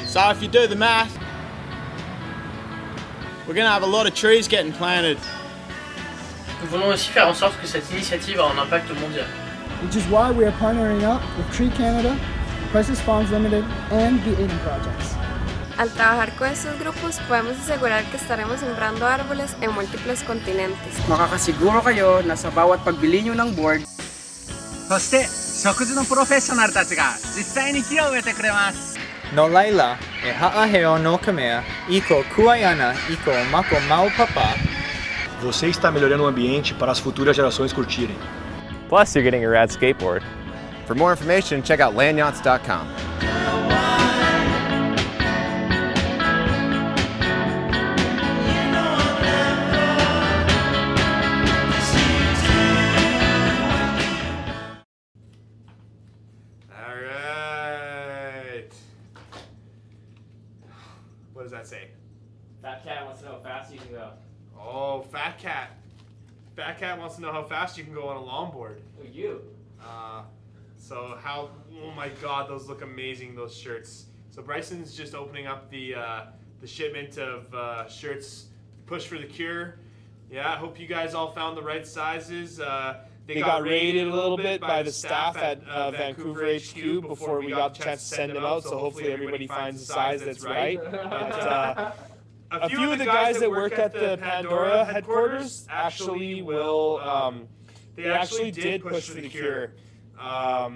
So if you do the math, we're going to have a lot of trees getting planted. Nous voulons aussi faire en sorte que cette initiative a un impact mondial. Which is why we are partnering up with Tree Canada, Crisis Farms Limited, and the Aiden Projects. Al trabajar con estos grupos, podemos asegurar que estaremos sembrando árboles en múltiples continentes. Makakasiguro kayo na sa bawat pagbili nyo ng board, そして植樹のプロフェッショナルたちが実際に木を植えてくれます。 No laila, e haaheo no kamea, iko kuayana, iko mako mau papa. você está melhorando o ambiente para as futuras gerações curtirem. Plus, you're getting a rad skateboard. For more information, check out landyachtz.com. What does that say? Fat cat wants to know how fast you can go. Oh, fat cat. Fat cat wants to know how fast you can go on a longboard. Oh, you. Oh my God, those look amazing, those shirts. So Bricin's just opening up the shipment of shirts, Push for the Cure. Yeah, I hope you guys all found the right sizes. They got rated a little bit by the staff at Vancouver HQ before we got the chance to send them out, so hopefully everybody finds the size that's right. But, a few of the guys that work at the Pandora headquarters actually will, they actually did Push for the Cure a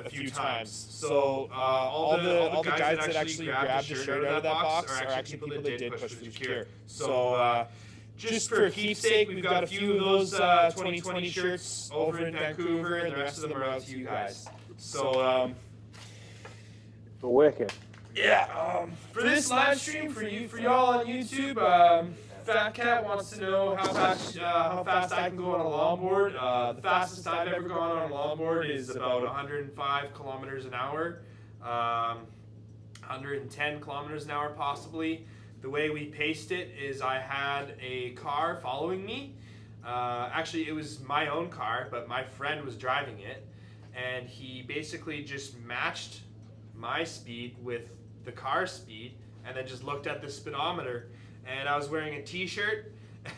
few times. So all the guys that actually grabbed the shirt out of that box are actually people that did Push for the Cure. So just for keepsake, we've got a few of those 2020 shirts over in Vancouver, and the rest of them are out to you guys. So, wicked. Yeah. For this live stream, for y'all on YouTube, Fat Cat wants to know how fast I can go on a longboard. The fastest I've ever gone on a longboard is about 105 kilometers an hour, 110 kilometers an hour possibly. The way we paced it is I had a car following me. Actually, it was my own car, but my friend was driving it, and he basically just matched my speed with the car speed, and then just looked at the speedometer. And I was wearing a t-shirt,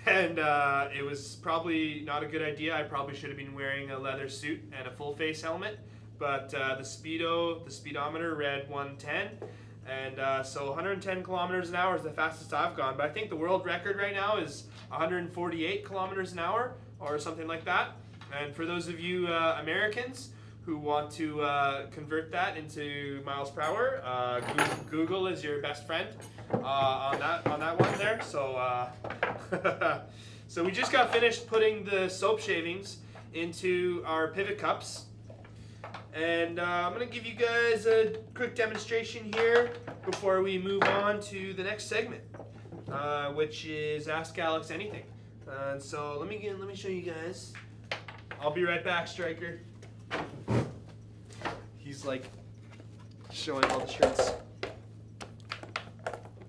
and it was probably not a good idea. I probably should have been wearing a leather suit and a full face helmet, but the speedometer read 110, and so 110 kilometers an hour is the fastest I've gone. But I think the world record right now is 148 kilometers an hour or something like that. And for those of you Americans who want to convert that into miles per hour, Google is your best friend on that one there. So so we just got finished putting the soap shavings into our pivot cups, and I'm gonna give you guys a quick demonstration here before we move on to the next segment, which is Ask Alex Anything. And so let me show you guys. I'll be right back, Striker. He's like showing all the shirts.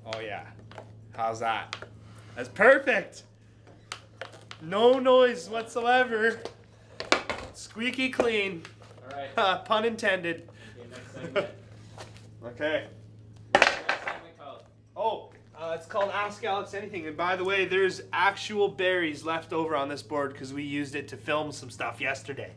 Oh yeah, how's that? That's perfect. No noise whatsoever. Squeaky clean. All right. Pun intended. Okay, next segment. Okay. Next segment called. Oh, it's called Ask Alex Anything. And by the way, there's actual berries left over on this board because we used it to film some stuff yesterday.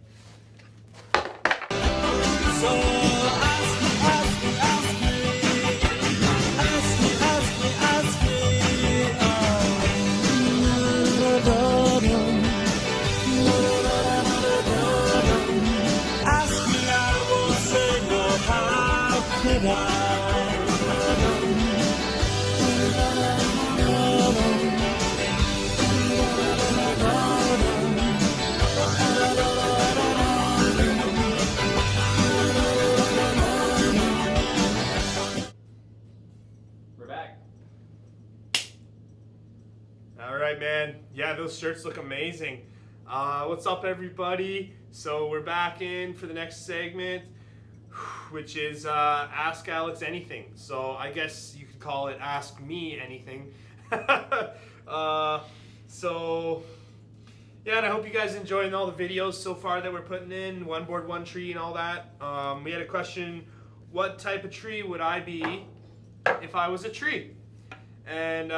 Man, yeah, those shirts look amazing. What's up, everybody? So we're back in for the next segment, which is Ask Alex Anything. So I guess you could call it Ask Me Anything. So yeah, and I hope you guys enjoying all the videos so far that we're putting in, one board, one tree, and all that. We had a question: what type of tree would I be if I was a tree? And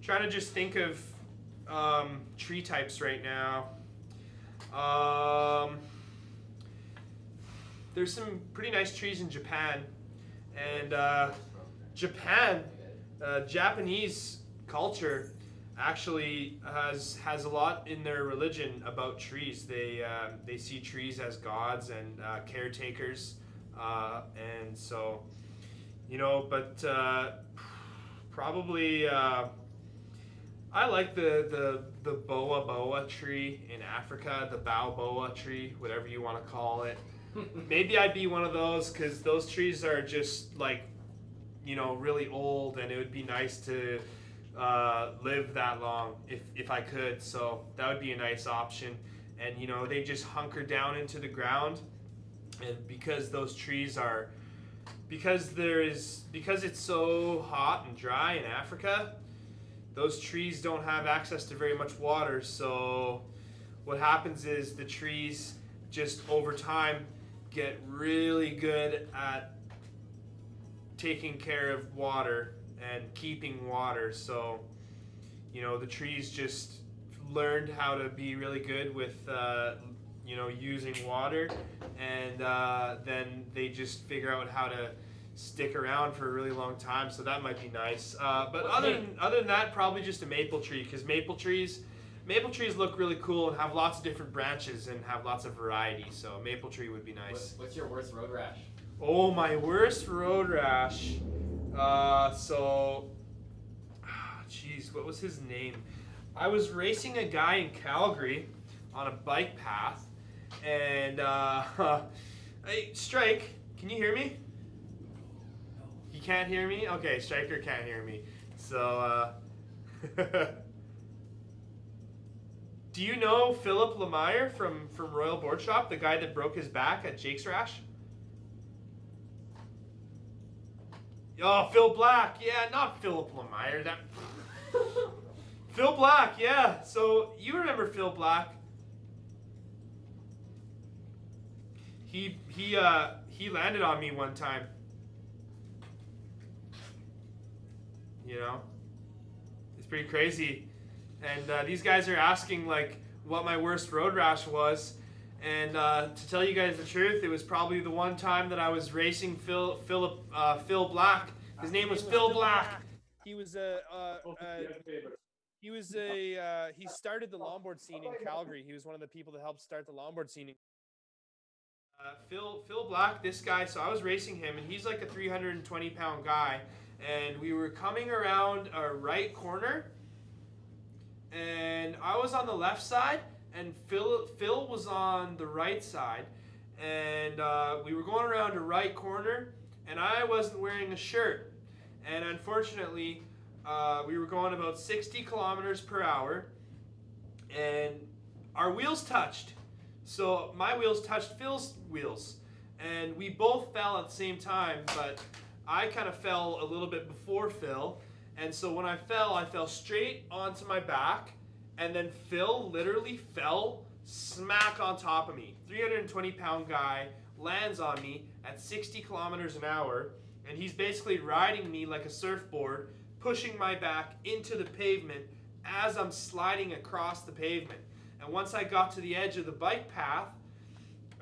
trying to just think of tree types right now. There's some pretty nice trees in Japan, and Japanese culture actually has a lot in their religion about trees. They see trees as gods and caretakers, and so, you know, but probably I like the boa tree in Africa, the baoboa tree, whatever you want to call it. Maybe I'd be one of those because those trees are just like, you know, really old, and it would be nice to live that long if I could. So that would be a nice option. And you know, they just hunker down into the ground, and because those trees are, because it's so hot and dry in Africa, those trees don't have access to very much water. So what happens is the trees just over time get really good at taking care of water and keeping water. So, you know, the trees just learned how to be really good with, you know, using water, and then they just figure out how to stick around for a really long time. So that might be nice. But other than that, probably just a maple tree, because maple trees look really cool and have lots of different branches and have lots of variety. So a maple tree would be nice. What's your worst road rash? Oh, my worst road rash. Jeez, what was his name? I was racing a guy in Calgary on a bike path, and hey, Strike, can you hear me? He can't hear me? Okay, Striker can't hear me. So, do you know Philip Lemire from Royal Board Shop, the guy that broke his back at Jake's Rash? Oh, Phil Black. Yeah, not Philip Lemire. That Phil Black, yeah. So you remember Phil Black? He landed on me one time. You know, it's pretty crazy. And these guys are asking like what my worst road rash was. And to tell you guys the truth, it was probably the one time that I was racing Phil Black. His name was Phil Black. He was he started the longboard scene in Calgary. He was one of the people that helped start the longboard scene. Phil Black, this guy. So I was racing him, and he's like a 320-pound guy. And we were coming around a right corner, and I was on the left side, and Phil was on the right side, and we were going around a right corner, and I wasn't wearing a shirt, and unfortunately we were going about 60 kilometers per hour, and our wheels touched. So my wheels touched Phil's wheels, and we both fell at the same time, but I kind of fell a little bit before Phil, and so when I fell straight onto my back, and then Phil literally fell smack on top of me. 320-pound guy lands on me at 60 kilometers an hour, and he's basically riding me like a surfboard, pushing my back into the pavement as I'm sliding across the pavement. And once I got to the edge of the bike path,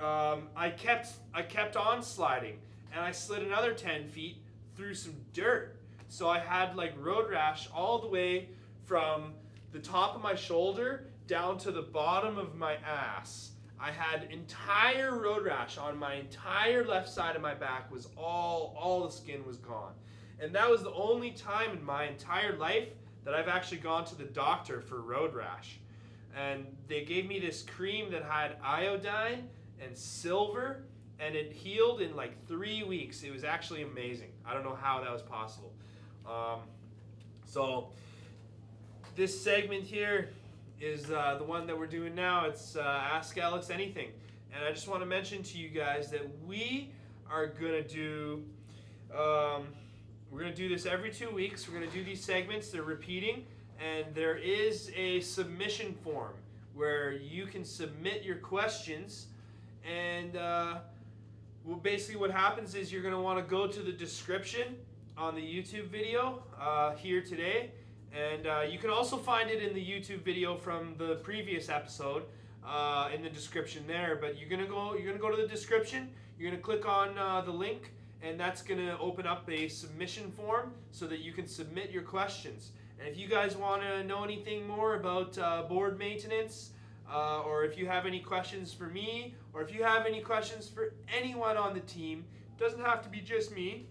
I kept on sliding, and I slid another 10 feet through some dirt. So I had like road rash all the way from the top of my shoulder down to the bottom of my ass. I had entire road rash on my entire left side of my back. Was all the skin was gone. And that was the only time in my entire life that I've actually gone to the doctor for road rash. And they gave me this cream that had iodine and silver, and it healed in like 3 weeks. It was actually amazing. I don't know how that was possible. So this segment here is the one that we're doing now. It's Ask Alex Anything. And I just want to mention to you guys that we are going to do, we're going to do this every 2 weeks. We're going to do these segments. They're repeating. And there is a submission form where you can submit your questions. And well, basically what happens is you're going to want to go to the description on the YouTube video here today. And you can also find it in the YouTube video from the previous episode in the description there. But you're gonna go to the description. You're gonna click on the link, and that's gonna open up a submission form so that you can submit your questions. And if you guys want to know anything more about board maintenance, or if you have any questions for me, or if you have any questions for anyone on the team, it doesn't have to be just me.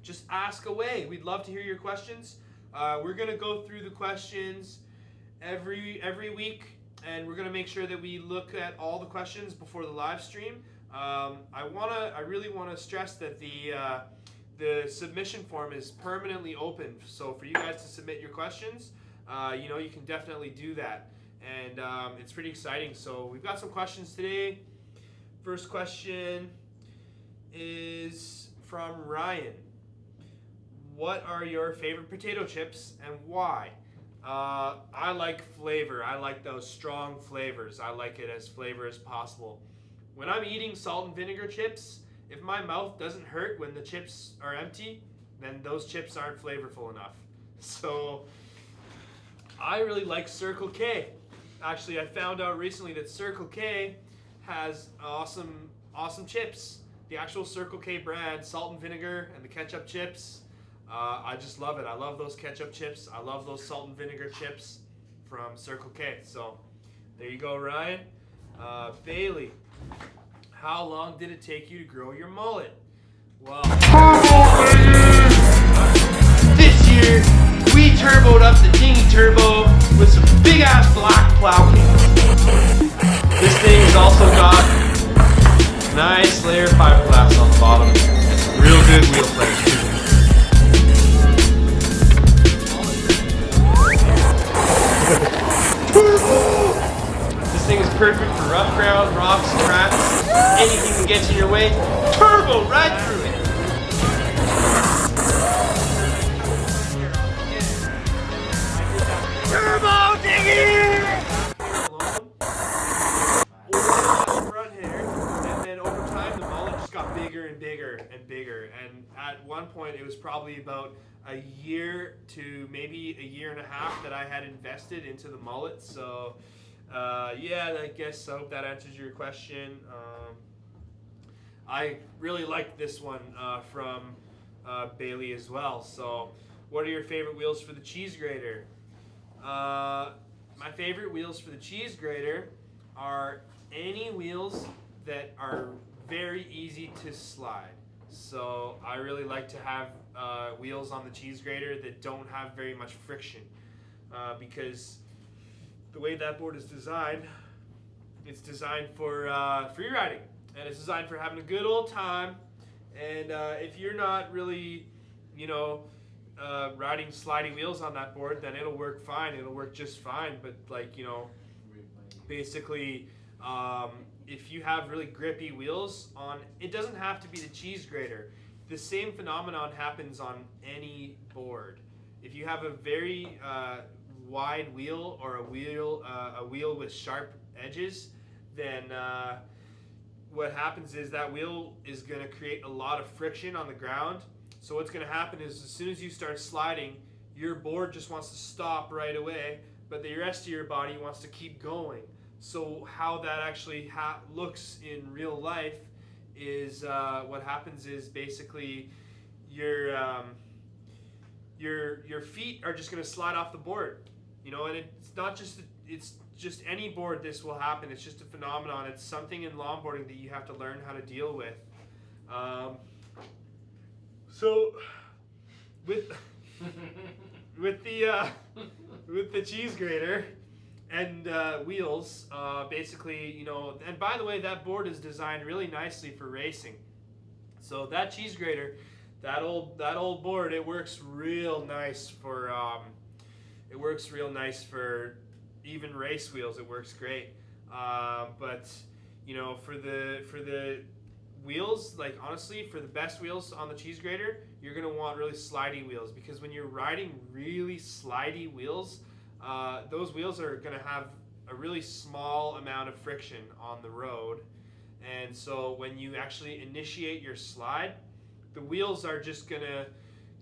Just ask away. We'd love to hear your questions. We're gonna go through the questions every week, and we're gonna make sure that we look at all the questions before the live stream. I really wanna stress that the submission form is permanently open. So for you guys to submit your questions, you can definitely do that, and it's pretty exciting. So we've got some questions today. First question is from Ryan. What are your favorite potato chips and why? I like flavor. I like those strong flavors. I like it as flavor as possible. When I'm eating salt and vinegar chips, if my mouth doesn't hurt when the chips are empty, then those chips aren't flavorful enough. So I really like Circle K. Actually, I found out recently that Circle K has awesome chips. The actual Circle K brand, salt and vinegar and the ketchup chips. I just love it. I love those ketchup chips. I love those salt and vinegar chips from Circle K. So there you go, Ryan. Bailey, how long did it take you to grow your mullet? Well, this year we turboed up the Dinghy turbo with some big ass black plow kits. This thing's also got nice layer of fiberglass on the bottom and some real good wheel plates too. This thing is perfect for rough ground, rocks, cracks, anything that gets in your way. Turbo right through it. Turbo Dinghy! Front header, and then over time the mullet just got bigger and bigger and bigger. And at one point it was probably about a year to maybe a year and a half that I had invested into the mullet. So yeah, I guess I hope that answers your question. I really like this one from Bailey as well. So what are your favorite wheels for the Cheese Grater? My favorite wheels for the Cheese Grater are any wheels that are very easy to slide. So I really like to have wheels on the Cheese Grater that don't have very much friction, because the way that board is designed, it's designed for free riding, and it's designed for having a good old time. And if you're not really, riding slidey wheels on that board, then it'll work fine. It'll work just fine. But basically, if you have really grippy wheels on, it doesn't have to be the Cheese Grater. The same phenomenon happens on any board. If you have a very wide wheel or a wheel with sharp edges, then what happens is that wheel is going to create a lot of friction on the ground. So what's going to happen is as soon as you start sliding, your board just wants to stop right away, but the rest of your body wants to keep going. So how that actually looks in real life is what happens is basically your feet are just going to slide off the board, and it's not just any board this will happen. It's just a phenomenon. It's something in longboarding that you have to learn how to deal with. So with the Cheese Grater and wheels, basically, and by the way, that board is designed really nicely for racing. So that Cheese Grater, that old board, it works real nice for even race wheels. It works great. But for the wheels, like honestly, for the best wheels on the Cheese Grater, you're gonna want really slidey wheels, because when you're riding really slidey wheels, those wheels are gonna have a really small amount of friction on the road, and so when you actually initiate your slide, the wheels are just gonna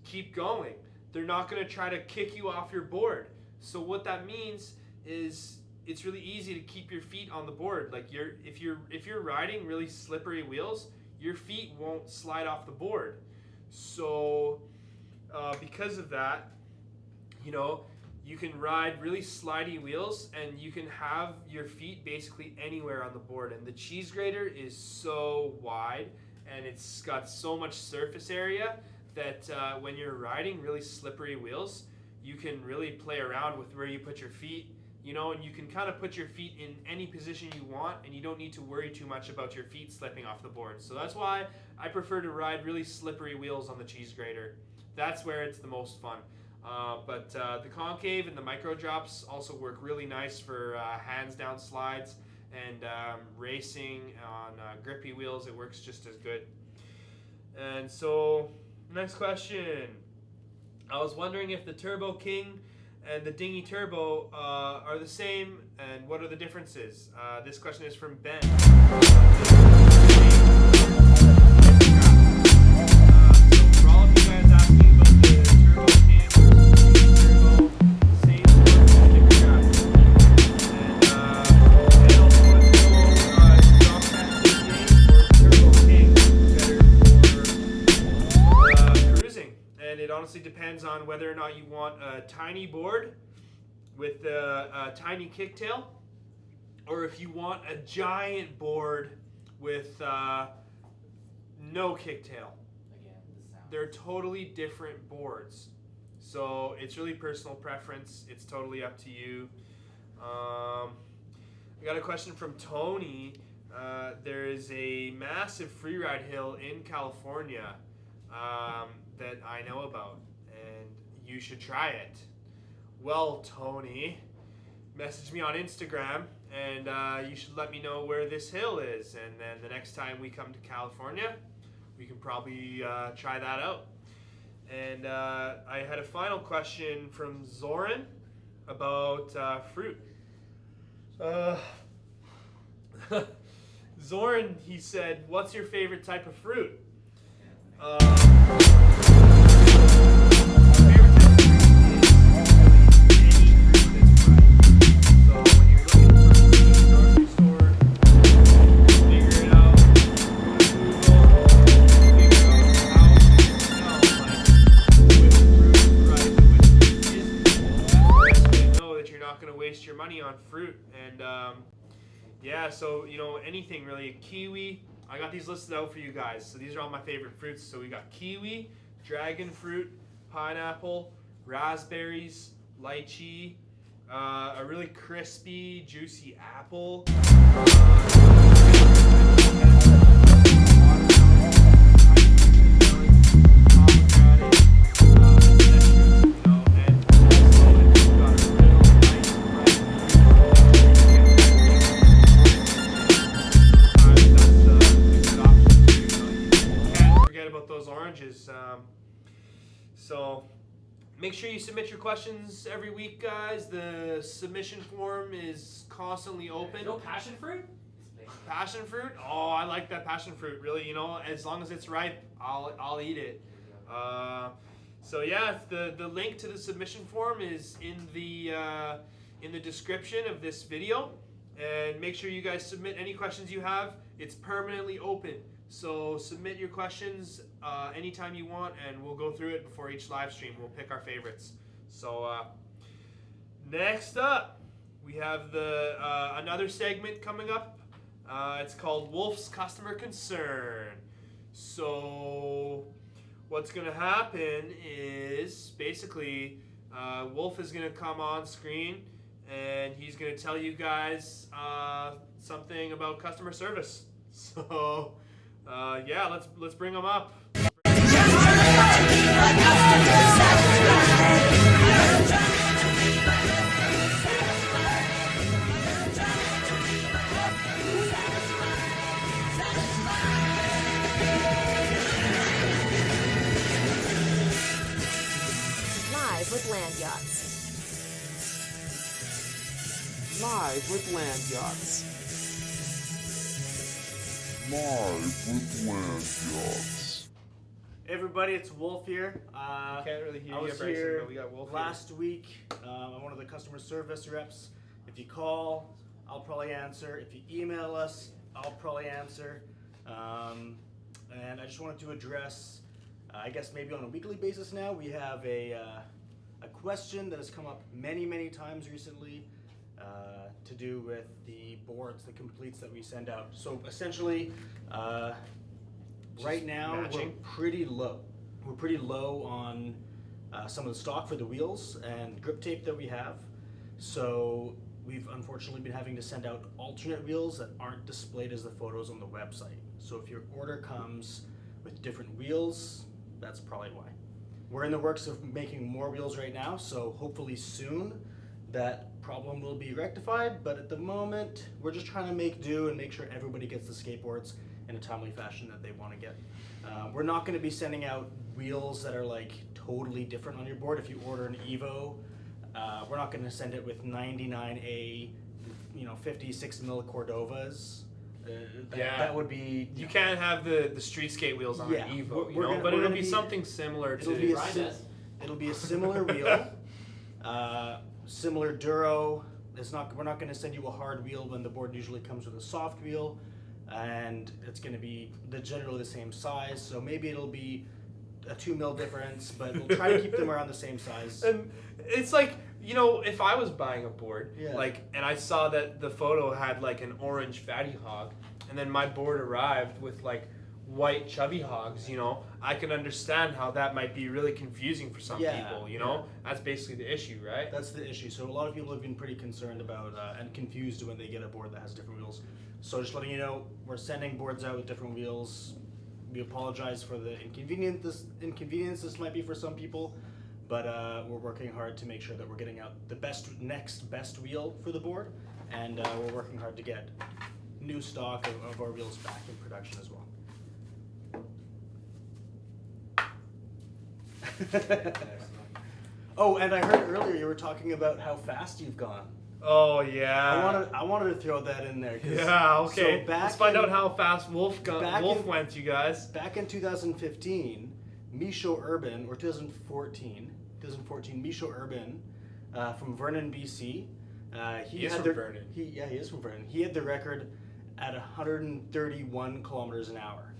keep going. They're not gonna try to kick you off your board. So what that means is it's really easy to keep your feet on the board. Like if you're riding really slippery wheels, your feet won't slide off the board. So because of that, you can ride really slidey wheels and you can have your feet basically anywhere on the board. And the Cheese Grater is so wide and it's got so much surface area that when you're riding really slippery wheels, you can really play around with where you put your feet, you know, and you can kind of put your feet in any position you want, and you don't need to worry too much about your feet slipping off the board. So that's why I prefer to ride really slippery wheels on the Cheese Grater. That's where it's the most fun. But the concave and the micro drops also work really nice for hands down slides, and racing on grippy wheels, it works just as good. And so, next question. I was wondering if the Turbo King and the Dinghy Turbo are the same, and what are the differences? This question is from Ben. So for all of you guys asking about the Turbo King versus the Dinghy Turbo, same board, different straps. And Ben also wants to know drop that Dinghy or Turbo King better for cruising. And it honestly depends on whether or not you want a tiny board with a tiny kicktail, or if you want a giant board with no kicktail. They're totally different boards. So it's really personal preference. It's totally up to you. I got a question from Tony. There is a massive freeride hill in California that I know about, and you should try it. Well, Tony, message me on Instagram, and you should let me know where this hill is, and then the next time we come to California, we can probably try that out. And I had a final question from Zoran about fruit. Zoran, he said, what's your favorite type of fruit? Your money on fruit. And yeah, so you know, anything really. Kiwi, I got these listed out for you guys, so these are all my favorite fruits. So we got kiwi, dragon fruit, pineapple, raspberries, lychee, a really crispy juicy apple, so make sure you submit your questions every week, guys. The submission form is constantly open. No passion fruit? Passion fruit? Oh, I like that passion fruit. Really, you know, as long as it's ripe, I'll eat it. So yeah, the link to the submission form is in the description of this video, and make sure you guys submit any questions you have. It's permanently open. So submit your questions anytime you want, and we'll go through it before each live stream. We'll pick our favorites. So next up, we have the another segment coming up. It's called Wolf's Customer Concern. So what's going to happen is basically Wolf is going to come on screen, and he's going to tell you guys something about customer service. So yeah, let's bring them up. Live with Landyachtz. Live with Landyachtz. Live with Landyachtz. Hey everybody, it's Wolf here. Can't really hear I you, was Bricin, here but we got Wolf last week. I'm one of the customer service reps. If you call, I'll probably answer. If you email us, I'll probably answer. And I just wanted to address, I guess maybe on a weekly basis now, we have a question that has come up many times recently to do with the boards, the completes that we send out. So essentially, right now we're pretty low. We're pretty low on some of the stock for the wheels and grip tape that we have. So we've unfortunately been having to send out alternate wheels that aren't displayed as the photos on the website. So if your order comes with different wheels, that's probably why. We're in the works of making more wheels right now, so hopefully soon that problem will be rectified, but at the moment we're just trying to make do and make sure everybody gets the skateboards in a timely fashion that they want to get. We're not going to be sending out wheels that are like totally different on your board. If you order an Evo, we're not going to send it with 99A, 56 mil Cordovas. That would be... You can't have the street skate wheels on an Evo, but it'll be something similar to... It'll be a similar wheel, similar duro. We're not going to send you a hard wheel when the board usually comes with a soft wheel, and it's going to be generally the same size, so maybe it'll be a 2 mil difference, but we'll try to keep them around the same size. And it's like, if I was buying a board, and I saw that the photo had like an orange fatty hog, and then my board arrived with like white chubby hogs, I can understand how that might be really confusing for some people, That's basically the issue, right? That's the issue. So a lot of people have been pretty concerned about and confused when they get a board that has different wheels. So just letting you know, we're sending boards out with different wheels. We apologize for the inconvenience this might be for some people, but we're working hard to make sure that we're getting out the next best wheel for the board, and we're working hard to get new stock of our wheels back in production as well. Oh, and I heard earlier you were talking about how fast you've gone. Oh yeah. I wanted to throw that in there. Yeah. Okay. So let's find out how fast Wolf went, you guys. Back in 2015, Michaud Urban, or 2014, Michaud Urban from Vernon, BC. He is from Vernon. He is from Vernon. He had the record at 131 kilometers an hour.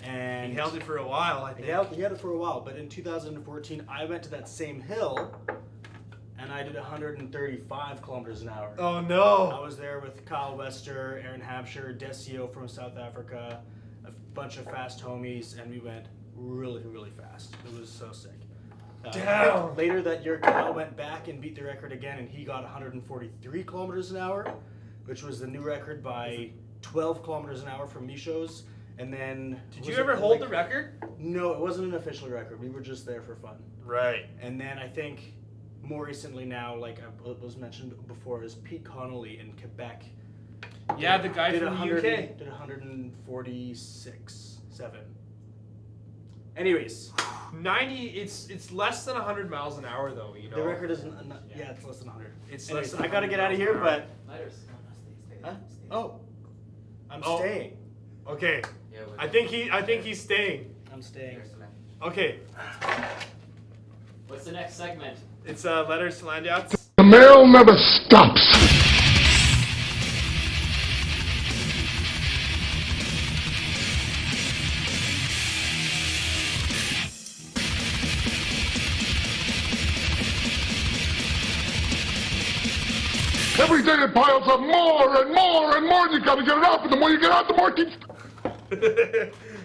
And he held it for a while, I think. He had it for a while, but in 2014, I went to that same hill, and I did 135 kilometers an hour. Oh no! I was there with Kyle Wester, Aaron Habsher, Desio from South Africa, a bunch of fast homies, and we went really, really fast. It was so sick. Damn! Later that year, Kyle went back and beat the record again, and he got 143 kilometers an hour, which was the new record by 12 kilometers an hour from Michaud's. And then... Did you ever hold the record? No, it wasn't an official record. We were just there for fun. Right. And then I think more recently now, like was mentioned before, is Pete Connolly in Quebec. Yeah, the guy from the UK. Did 146.7. Anyways. 90, it's less than 100 miles an hour though, The record isn't, it's less than 100. It's Anyways, less than I gotta get out of here, but... Huh? Oh. I'm staying. Okay. I think he's staying. I'm staying. Okay. What's the next segment? It's letters to Landyachtz. The mail never stops. Every day it piles up more and more and more, and you gotta get it out, and the more you get out, the more it keeps...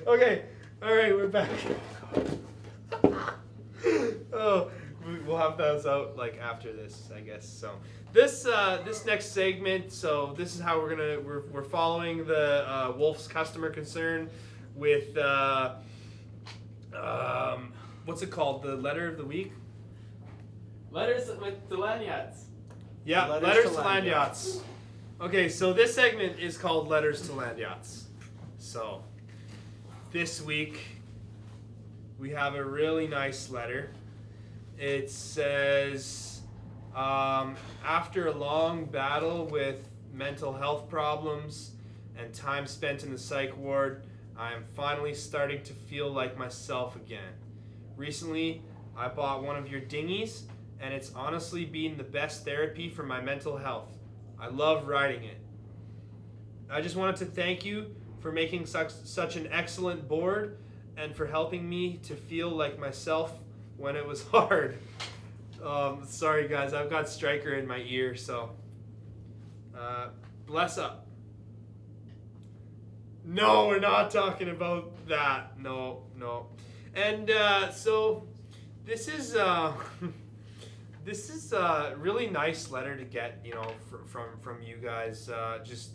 Okay, all right, we're back. Oh, we'll have those out like after this, I guess. So this next segment. So this is how we're following the Wolf's customer concern with what's it called? The letter of the week. Letters with the Landyachtz. Yeah, letters to Landyachtz. Okay, so this segment is called Letters to Landyachtz. So this week we have a really nice letter. It says, after a long battle with mental health problems and time spent in the psych ward, I am finally starting to feel like myself again. Recently, I bought one of your dinghies, and it's honestly been the best therapy for my mental health. I love riding it. I just wanted to thank you for making such an excellent board and for helping me to feel like myself when it was hard. Sorry guys, I've got Striker in my ear, so bless up. No, we're not talking about that. No. And so this is this is a really nice letter to get, you know, from you guys. Just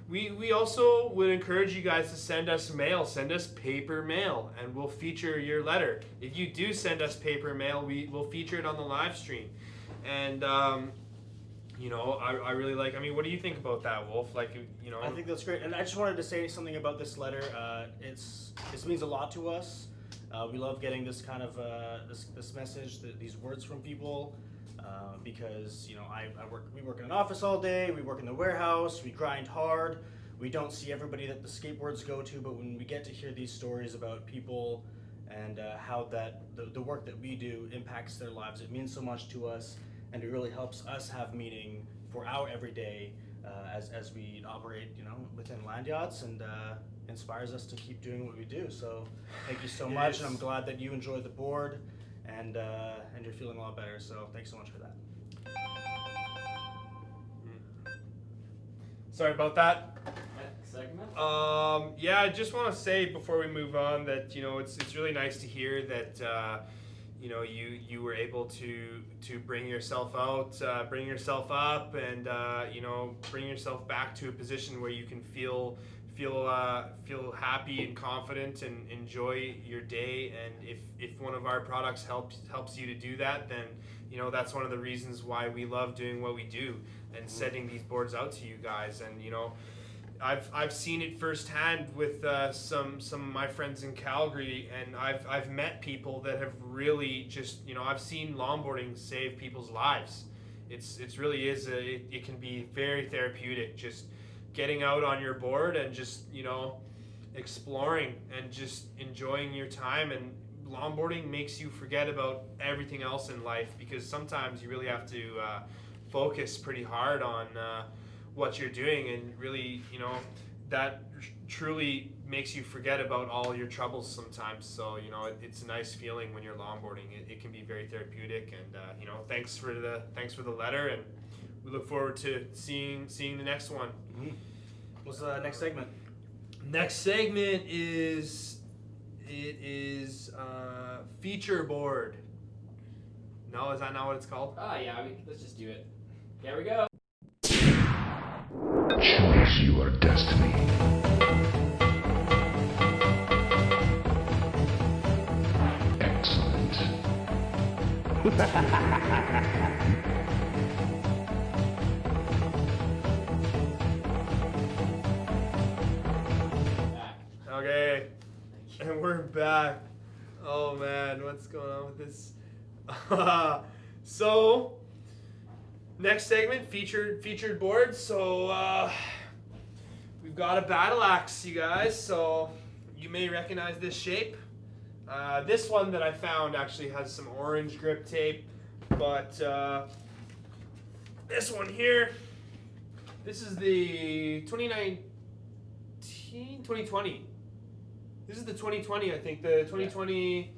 we also would encourage you guys to send us mail, send us paper mail, and we'll feature your letter. If you do send us paper mail, we will feature it on the live stream. And you know, I really like. I mean, what do you think about that, Wolf? Like, you know, I think that's great, and I just wanted to say something about this letter. This means a lot to us. We love getting this kind of this message, these words from people, because you know we work in an office all day, we work in the warehouse, we grind hard, we don't see everybody that the skateboards go to, but when we get to hear these stories about people and how that the work that we do impacts their lives, it means so much to us, and it really helps us have meaning for our everyday as we operate, you know, within Landyachtz, and inspires us to keep doing what we do. So thank you so much, and I'm glad that you enjoyed the board, and you're feeling a lot better. So thanks so much for that. Sorry about that. Segment? Yeah, I just want to say before we move on that, you know, it's really nice to hear that you know, you were able to bring yourself out, bring yourself up, and you know, bring yourself back to a position where you can feel happy and confident and enjoy your day. And if one of our products helps you to do that, then you know, that's one of the reasons why we love doing what we do and sending these boards out to you guys. And you know, I've seen it firsthand with some of my friends in Calgary, and I've met people that have really just, you know, I've seen longboarding save people's lives. It's really is it can be very therapeutic, just getting out on your board and just, you know, exploring and just enjoying your time. And longboarding makes you forget about everything else in life, because sometimes you really have to focus pretty hard on what you're doing, and really, you know, that truly makes you forget about all your troubles sometimes. So, you know, it's a nice feeling when you're longboarding. It can be very therapeutic, and you know, thanks for the letter, and we look forward to seeing the next one. What's the next segment? Next segment is feature board. No, is that not what it's called? Oh yeah, let's just do it. Here we go. Choose your destiny. Excellent. Okay, and we're back. Oh man, what's going on with this? So, next segment, featured boards. So we've got a battle axe, you guys. So you may recognize this shape. This one that I found actually has some orange grip tape, but this one here, this is the 2020. This is the 2020, I think, the 2020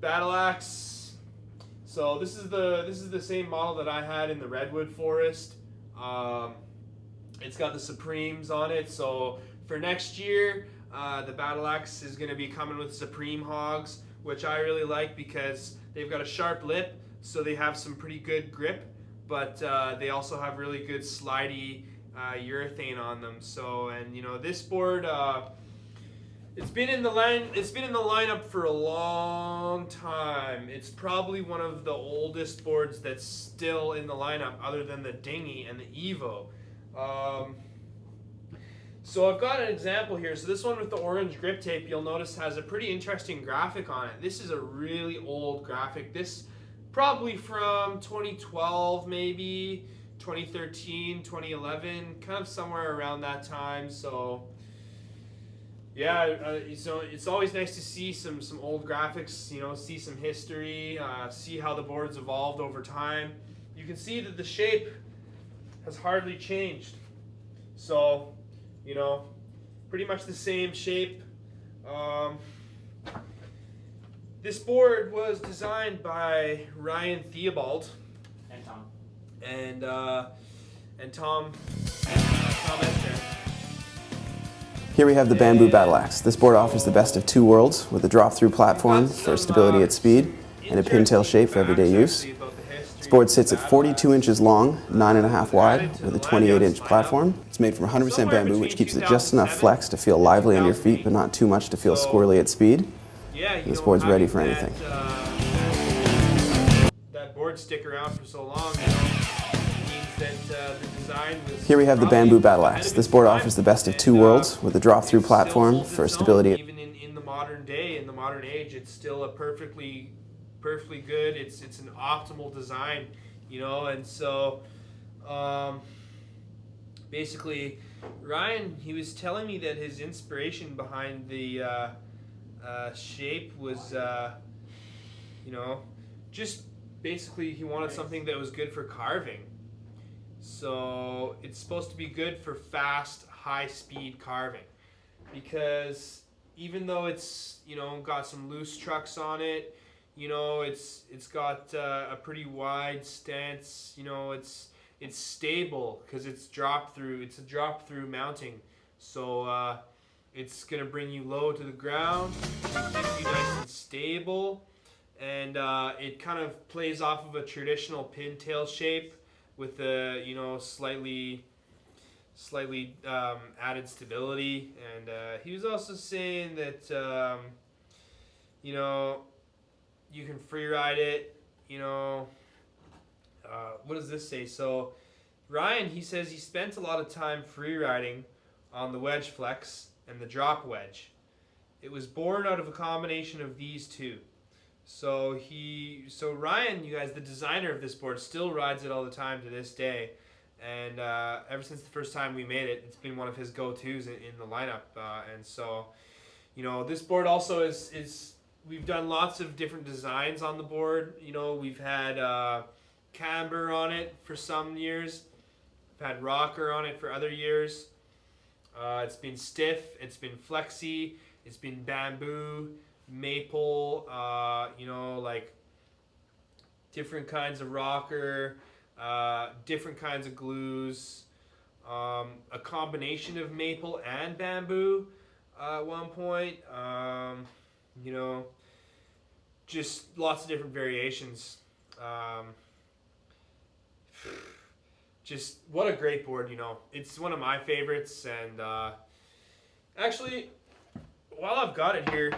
battle axe. So this is the same model that I had in the redwood forest. It's got the Supremes on it. So for next year, the battle axe is going to be coming with Supreme hogs, which I really like because they've got a sharp lip, so they have some pretty good grip, but they also have really good slidey urethane on them. So, and you know, this board, it's been in the lineup for a long time. It's probably one of the oldest boards that's still in the lineup, other than the Dinghy and the Evo. So I've got an example here. So this one with the orange grip tape, you'll notice has a pretty interesting graphic on it. This is a really old graphic. This probably from 2012, maybe 2013, 2011, kind of somewhere around that time. So yeah, so it's always nice to see some old graphics, you know, see some history, see how the board's evolved over time. You can see that the shape has hardly changed. So, you know, pretty much the same shape. This board was designed by Ryan Theobald. And Tom. And Tom Esther. Here we have the Bamboo Battle Axe. This board offers the best of two worlds with a drop-through platform for stability at speed in a pintail shape for everyday use. This board sits at 42 inches long, 9.5 wide, with a 28-inch platform. It's made from 100% bamboo, which keeps it just enough flex to feel lively on your feet, but not too much to feel squirrely at speed. This board's ready for anything. That board stick around for so long, you know, means that the design was. Here we have the bamboo battle axe. This board offers the best of two worlds, with a drop-through platform for stability. Even in the modern day, in the modern age, it's still a perfectly good. It's an optimal design, you know, and so basically, Ryan, he was telling me that his inspiration behind the shape was, you know, just basically he wanted something that was good for carving. So it's supposed to be good for fast, high-speed carving, because even though it's, you know, got some loose trucks on it, you know, it's got a pretty wide stance. You know, it's stable because it's drop through. It's a drop through mounting, so it's gonna bring you low to the ground, keep you nice and stable, and it kind of plays off of a traditional pintail shape with a, you know, slightly added stability. And he was also saying that you know, you can free ride it, you know. What does this say? So Ryan, he says he spent a lot of time free riding on the wedge flex and the drop wedge. It was born out of a combination of these two. So Ryan, you guys, the designer of this board, still rides it all the time to this day. And ever since the first time we made it, it's been one of his go-tos in the lineup. And so, you know, this board also is we've done lots of different designs on the board. You know, we've had camber on it for some years. We've had rocker on it for other years. It's been stiff, it's been flexy, it's been bamboo, maple, you know, like different kinds of rocker, different kinds of glues, a combination of maple and bamboo at one point. You know, just lots of different variations. Just what a great board, you know. It's one of my favorites. And actually, while I've got it here,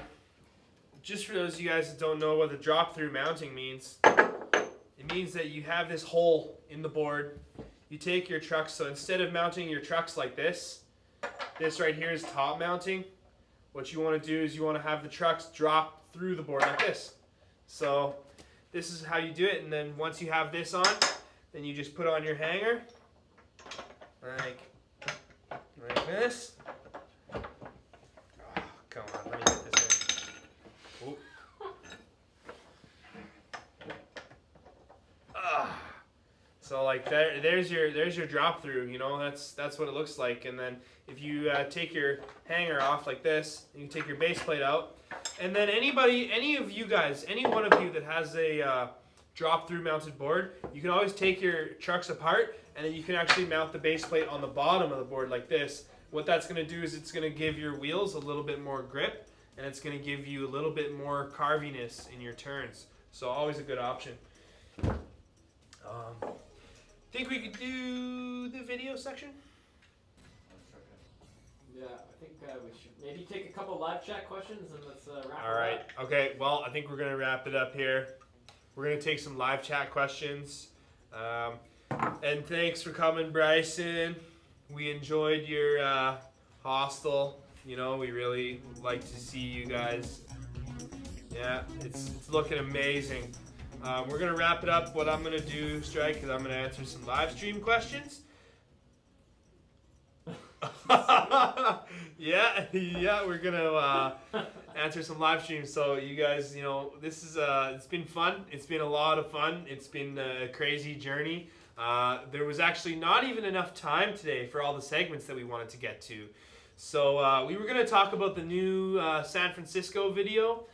just for those of you guys that don't know what the drop through mounting means, it means that you have this hole in the board. You take your trucks, so instead of mounting your trucks like this right here is top mounting. What you want to do is you want to have the trucks drop through the board like this. So this is how you do it, and then once you have this on, then you just put on your hanger like this. Oh, come on, let me get this in. So like there's your drop through, you know, that's what it looks like. And then if you take your hanger off like this, you can take your base plate out, and then any of you guys, any one of you that has a drop through mounted board, you can always take your trucks apart, and then you can actually mount the base plate on the bottom of the board like this. What that's going to do is it's going to give your wheels a little bit more grip, and it's going to give you a little bit more carviness in your turns. So always a good option. Think we could do the video section? Yeah, I think we should maybe take a couple live chat questions and let's wrap it up. All right. Okay. Well, I think we're gonna wrap it up here. We're gonna take some live chat questions. And thanks for coming, Bricin. We enjoyed your hostel. You know, we really like to see you guys. Yeah, it's looking amazing. We're going to wrap it up. What I'm going to do, Strike, is I'm going to answer some live stream questions. yeah, we're going to answer some live streams. So you guys, you know, this is it's been fun. It's been a lot of fun. It's been a crazy journey. There was actually not even enough time today for all the segments that we wanted to get to. So we were going to talk about the new San Francisco video.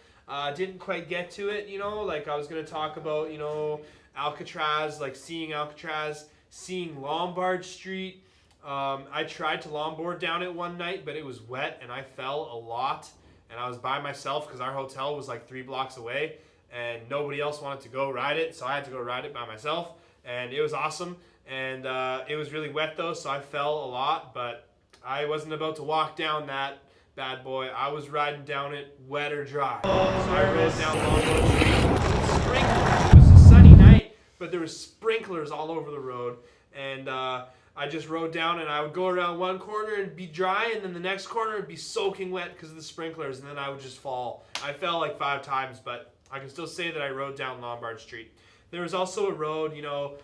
Didn't quite get to it, you know, like I was going to talk about, you know, Alcatraz, like seeing Alcatraz, seeing Lombard Street. I tried to longboard down it one night, but it was wet and I fell a lot, and I was by myself because our hotel was like 3 blocks away, and nobody else wanted to go ride it, so I had to go ride it by myself, and it was awesome. And it was really wet though, so I fell a lot, but I wasn't about to walk down that bad boy. I was riding down it wet or dry. So I rode down Longboard Street. Sprinklers. It was a sunny night, but there was sprinklers all over the road, and I just rode down, and I would go around one corner and be dry, and then the next corner would be soaking wet because of the sprinklers, and then I would just fall. I fell like 5 times, but I can still say that I rode down Lombard Street. There was also a road, you know,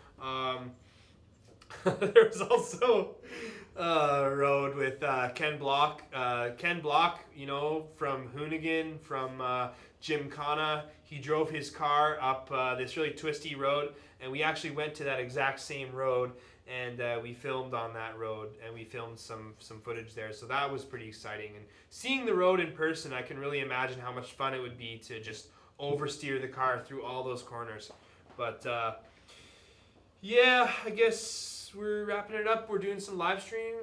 there was also a road with Ken Block, you know, from Hoonigan, from Gymkhana. He drove his car up this really twisty road, and we actually went to that exact same road, and we filmed on that road, and we filmed some footage there. So that was pretty exciting. And seeing the road in person, I can really imagine how much fun it would be to just oversteer the car through all those corners. But yeah, I guess we're wrapping it up. We're doing some live stream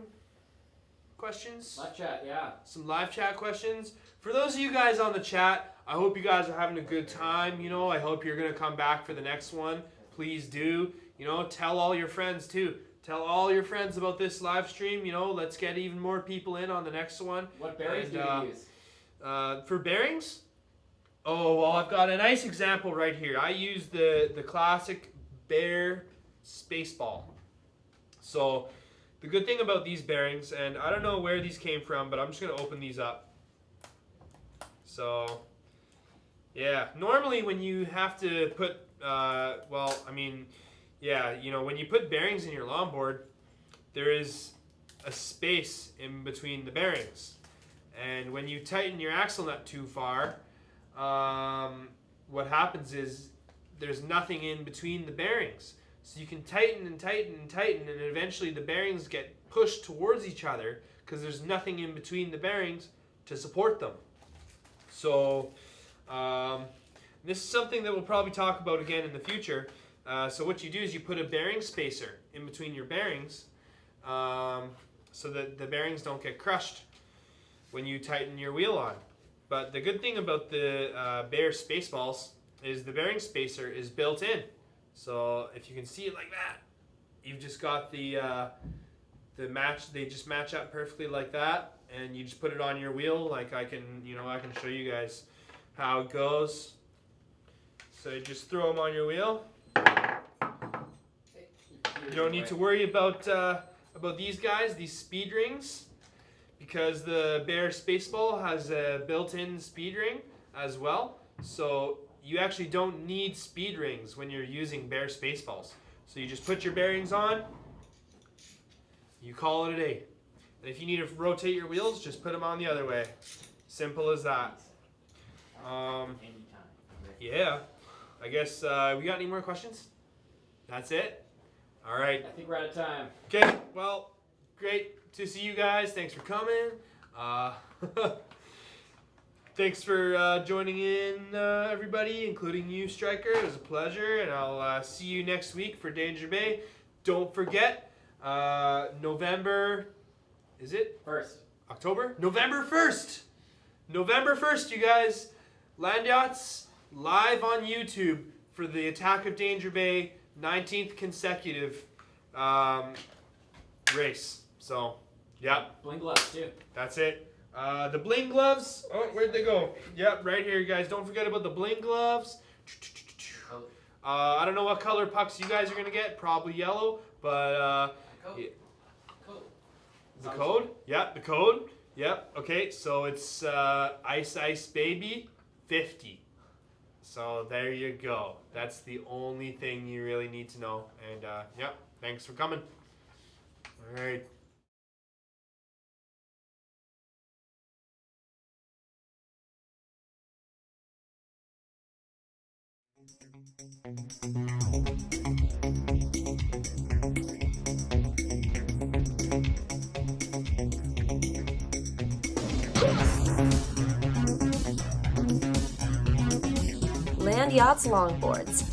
questions. Live chat, yeah. Some live chat questions. For those of you guys on the chat, I hope you guys are having a good time. You know, I hope you're going to come back for the next one. Please do. You know, tell all your friends too. Tell all your friends about this live stream. You know, let's get even more people in on the next one. What bearings do you use? For bearings? Oh, well, I've got a nice example right here. I use the classic Bear Spaceball. So the good thing about these bearings, and I don't know where these came from, but I'm just going to open these up. So, yeah, normally when you have to put, well, I mean, yeah, you know, when you put bearings in your longboard, there is a space in between the bearings. And when you tighten your axle nut too far, what happens is there's nothing in between the bearings. So you can tighten and tighten and tighten, and eventually the bearings get pushed towards each other because there's nothing in between the bearings to support them. So this is something that we'll probably talk about again in the future. So what you do is you put a bearing spacer in between your bearings so that the bearings don't get crushed when you tighten your wheel on. But the good thing about the Bear Spaceballs is the bearing spacer is built in. So if you can see it like that, you've just got the match. They just match up perfectly like that, and you just put it on your wheel. Like I can show you guys how it goes. So you just throw them on your wheel. You don't need to worry about these guys, these speed rings, because the Bear Spaceball has a built-in speed ring as well. So you actually don't need speed rings when you're using Bear Spaceballs. So you just put your bearings on, you call it a day. And if you need to rotate your wheels, just put them on the other way. Simple as that. Yeah, I guess we got any more questions? That's it? All right. I think we're out of time. Okay, well, great to see you guys. Thanks for coming. Thanks for joining in, everybody, including you, Striker. It was a pleasure, and I'll see you next week for Danger Bay. Don't forget, November, is it? 1st. October? November 1st! November 1st, you guys. Landyachtz live on YouTube for the Attack of Danger Bay 19th consecutive race. So, yeah. Bling gloves, too. That's it. The bling gloves, oh, where'd they go? Yep, right here, guys. Don't forget about the bling gloves. I don't know what color pucks you guys are going to get. Probably yellow, but... yeah. The code? Yep, the code. Yep, okay, so it's Ice Ice Baby 50. So there you go. That's the only thing you really need to know. And, yep, thanks for coming. All right. Landyachtz Longboards.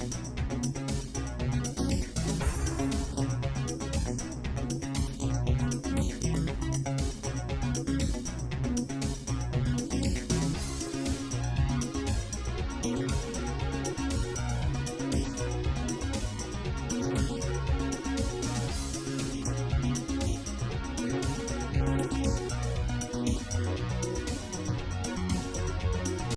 Dinghy.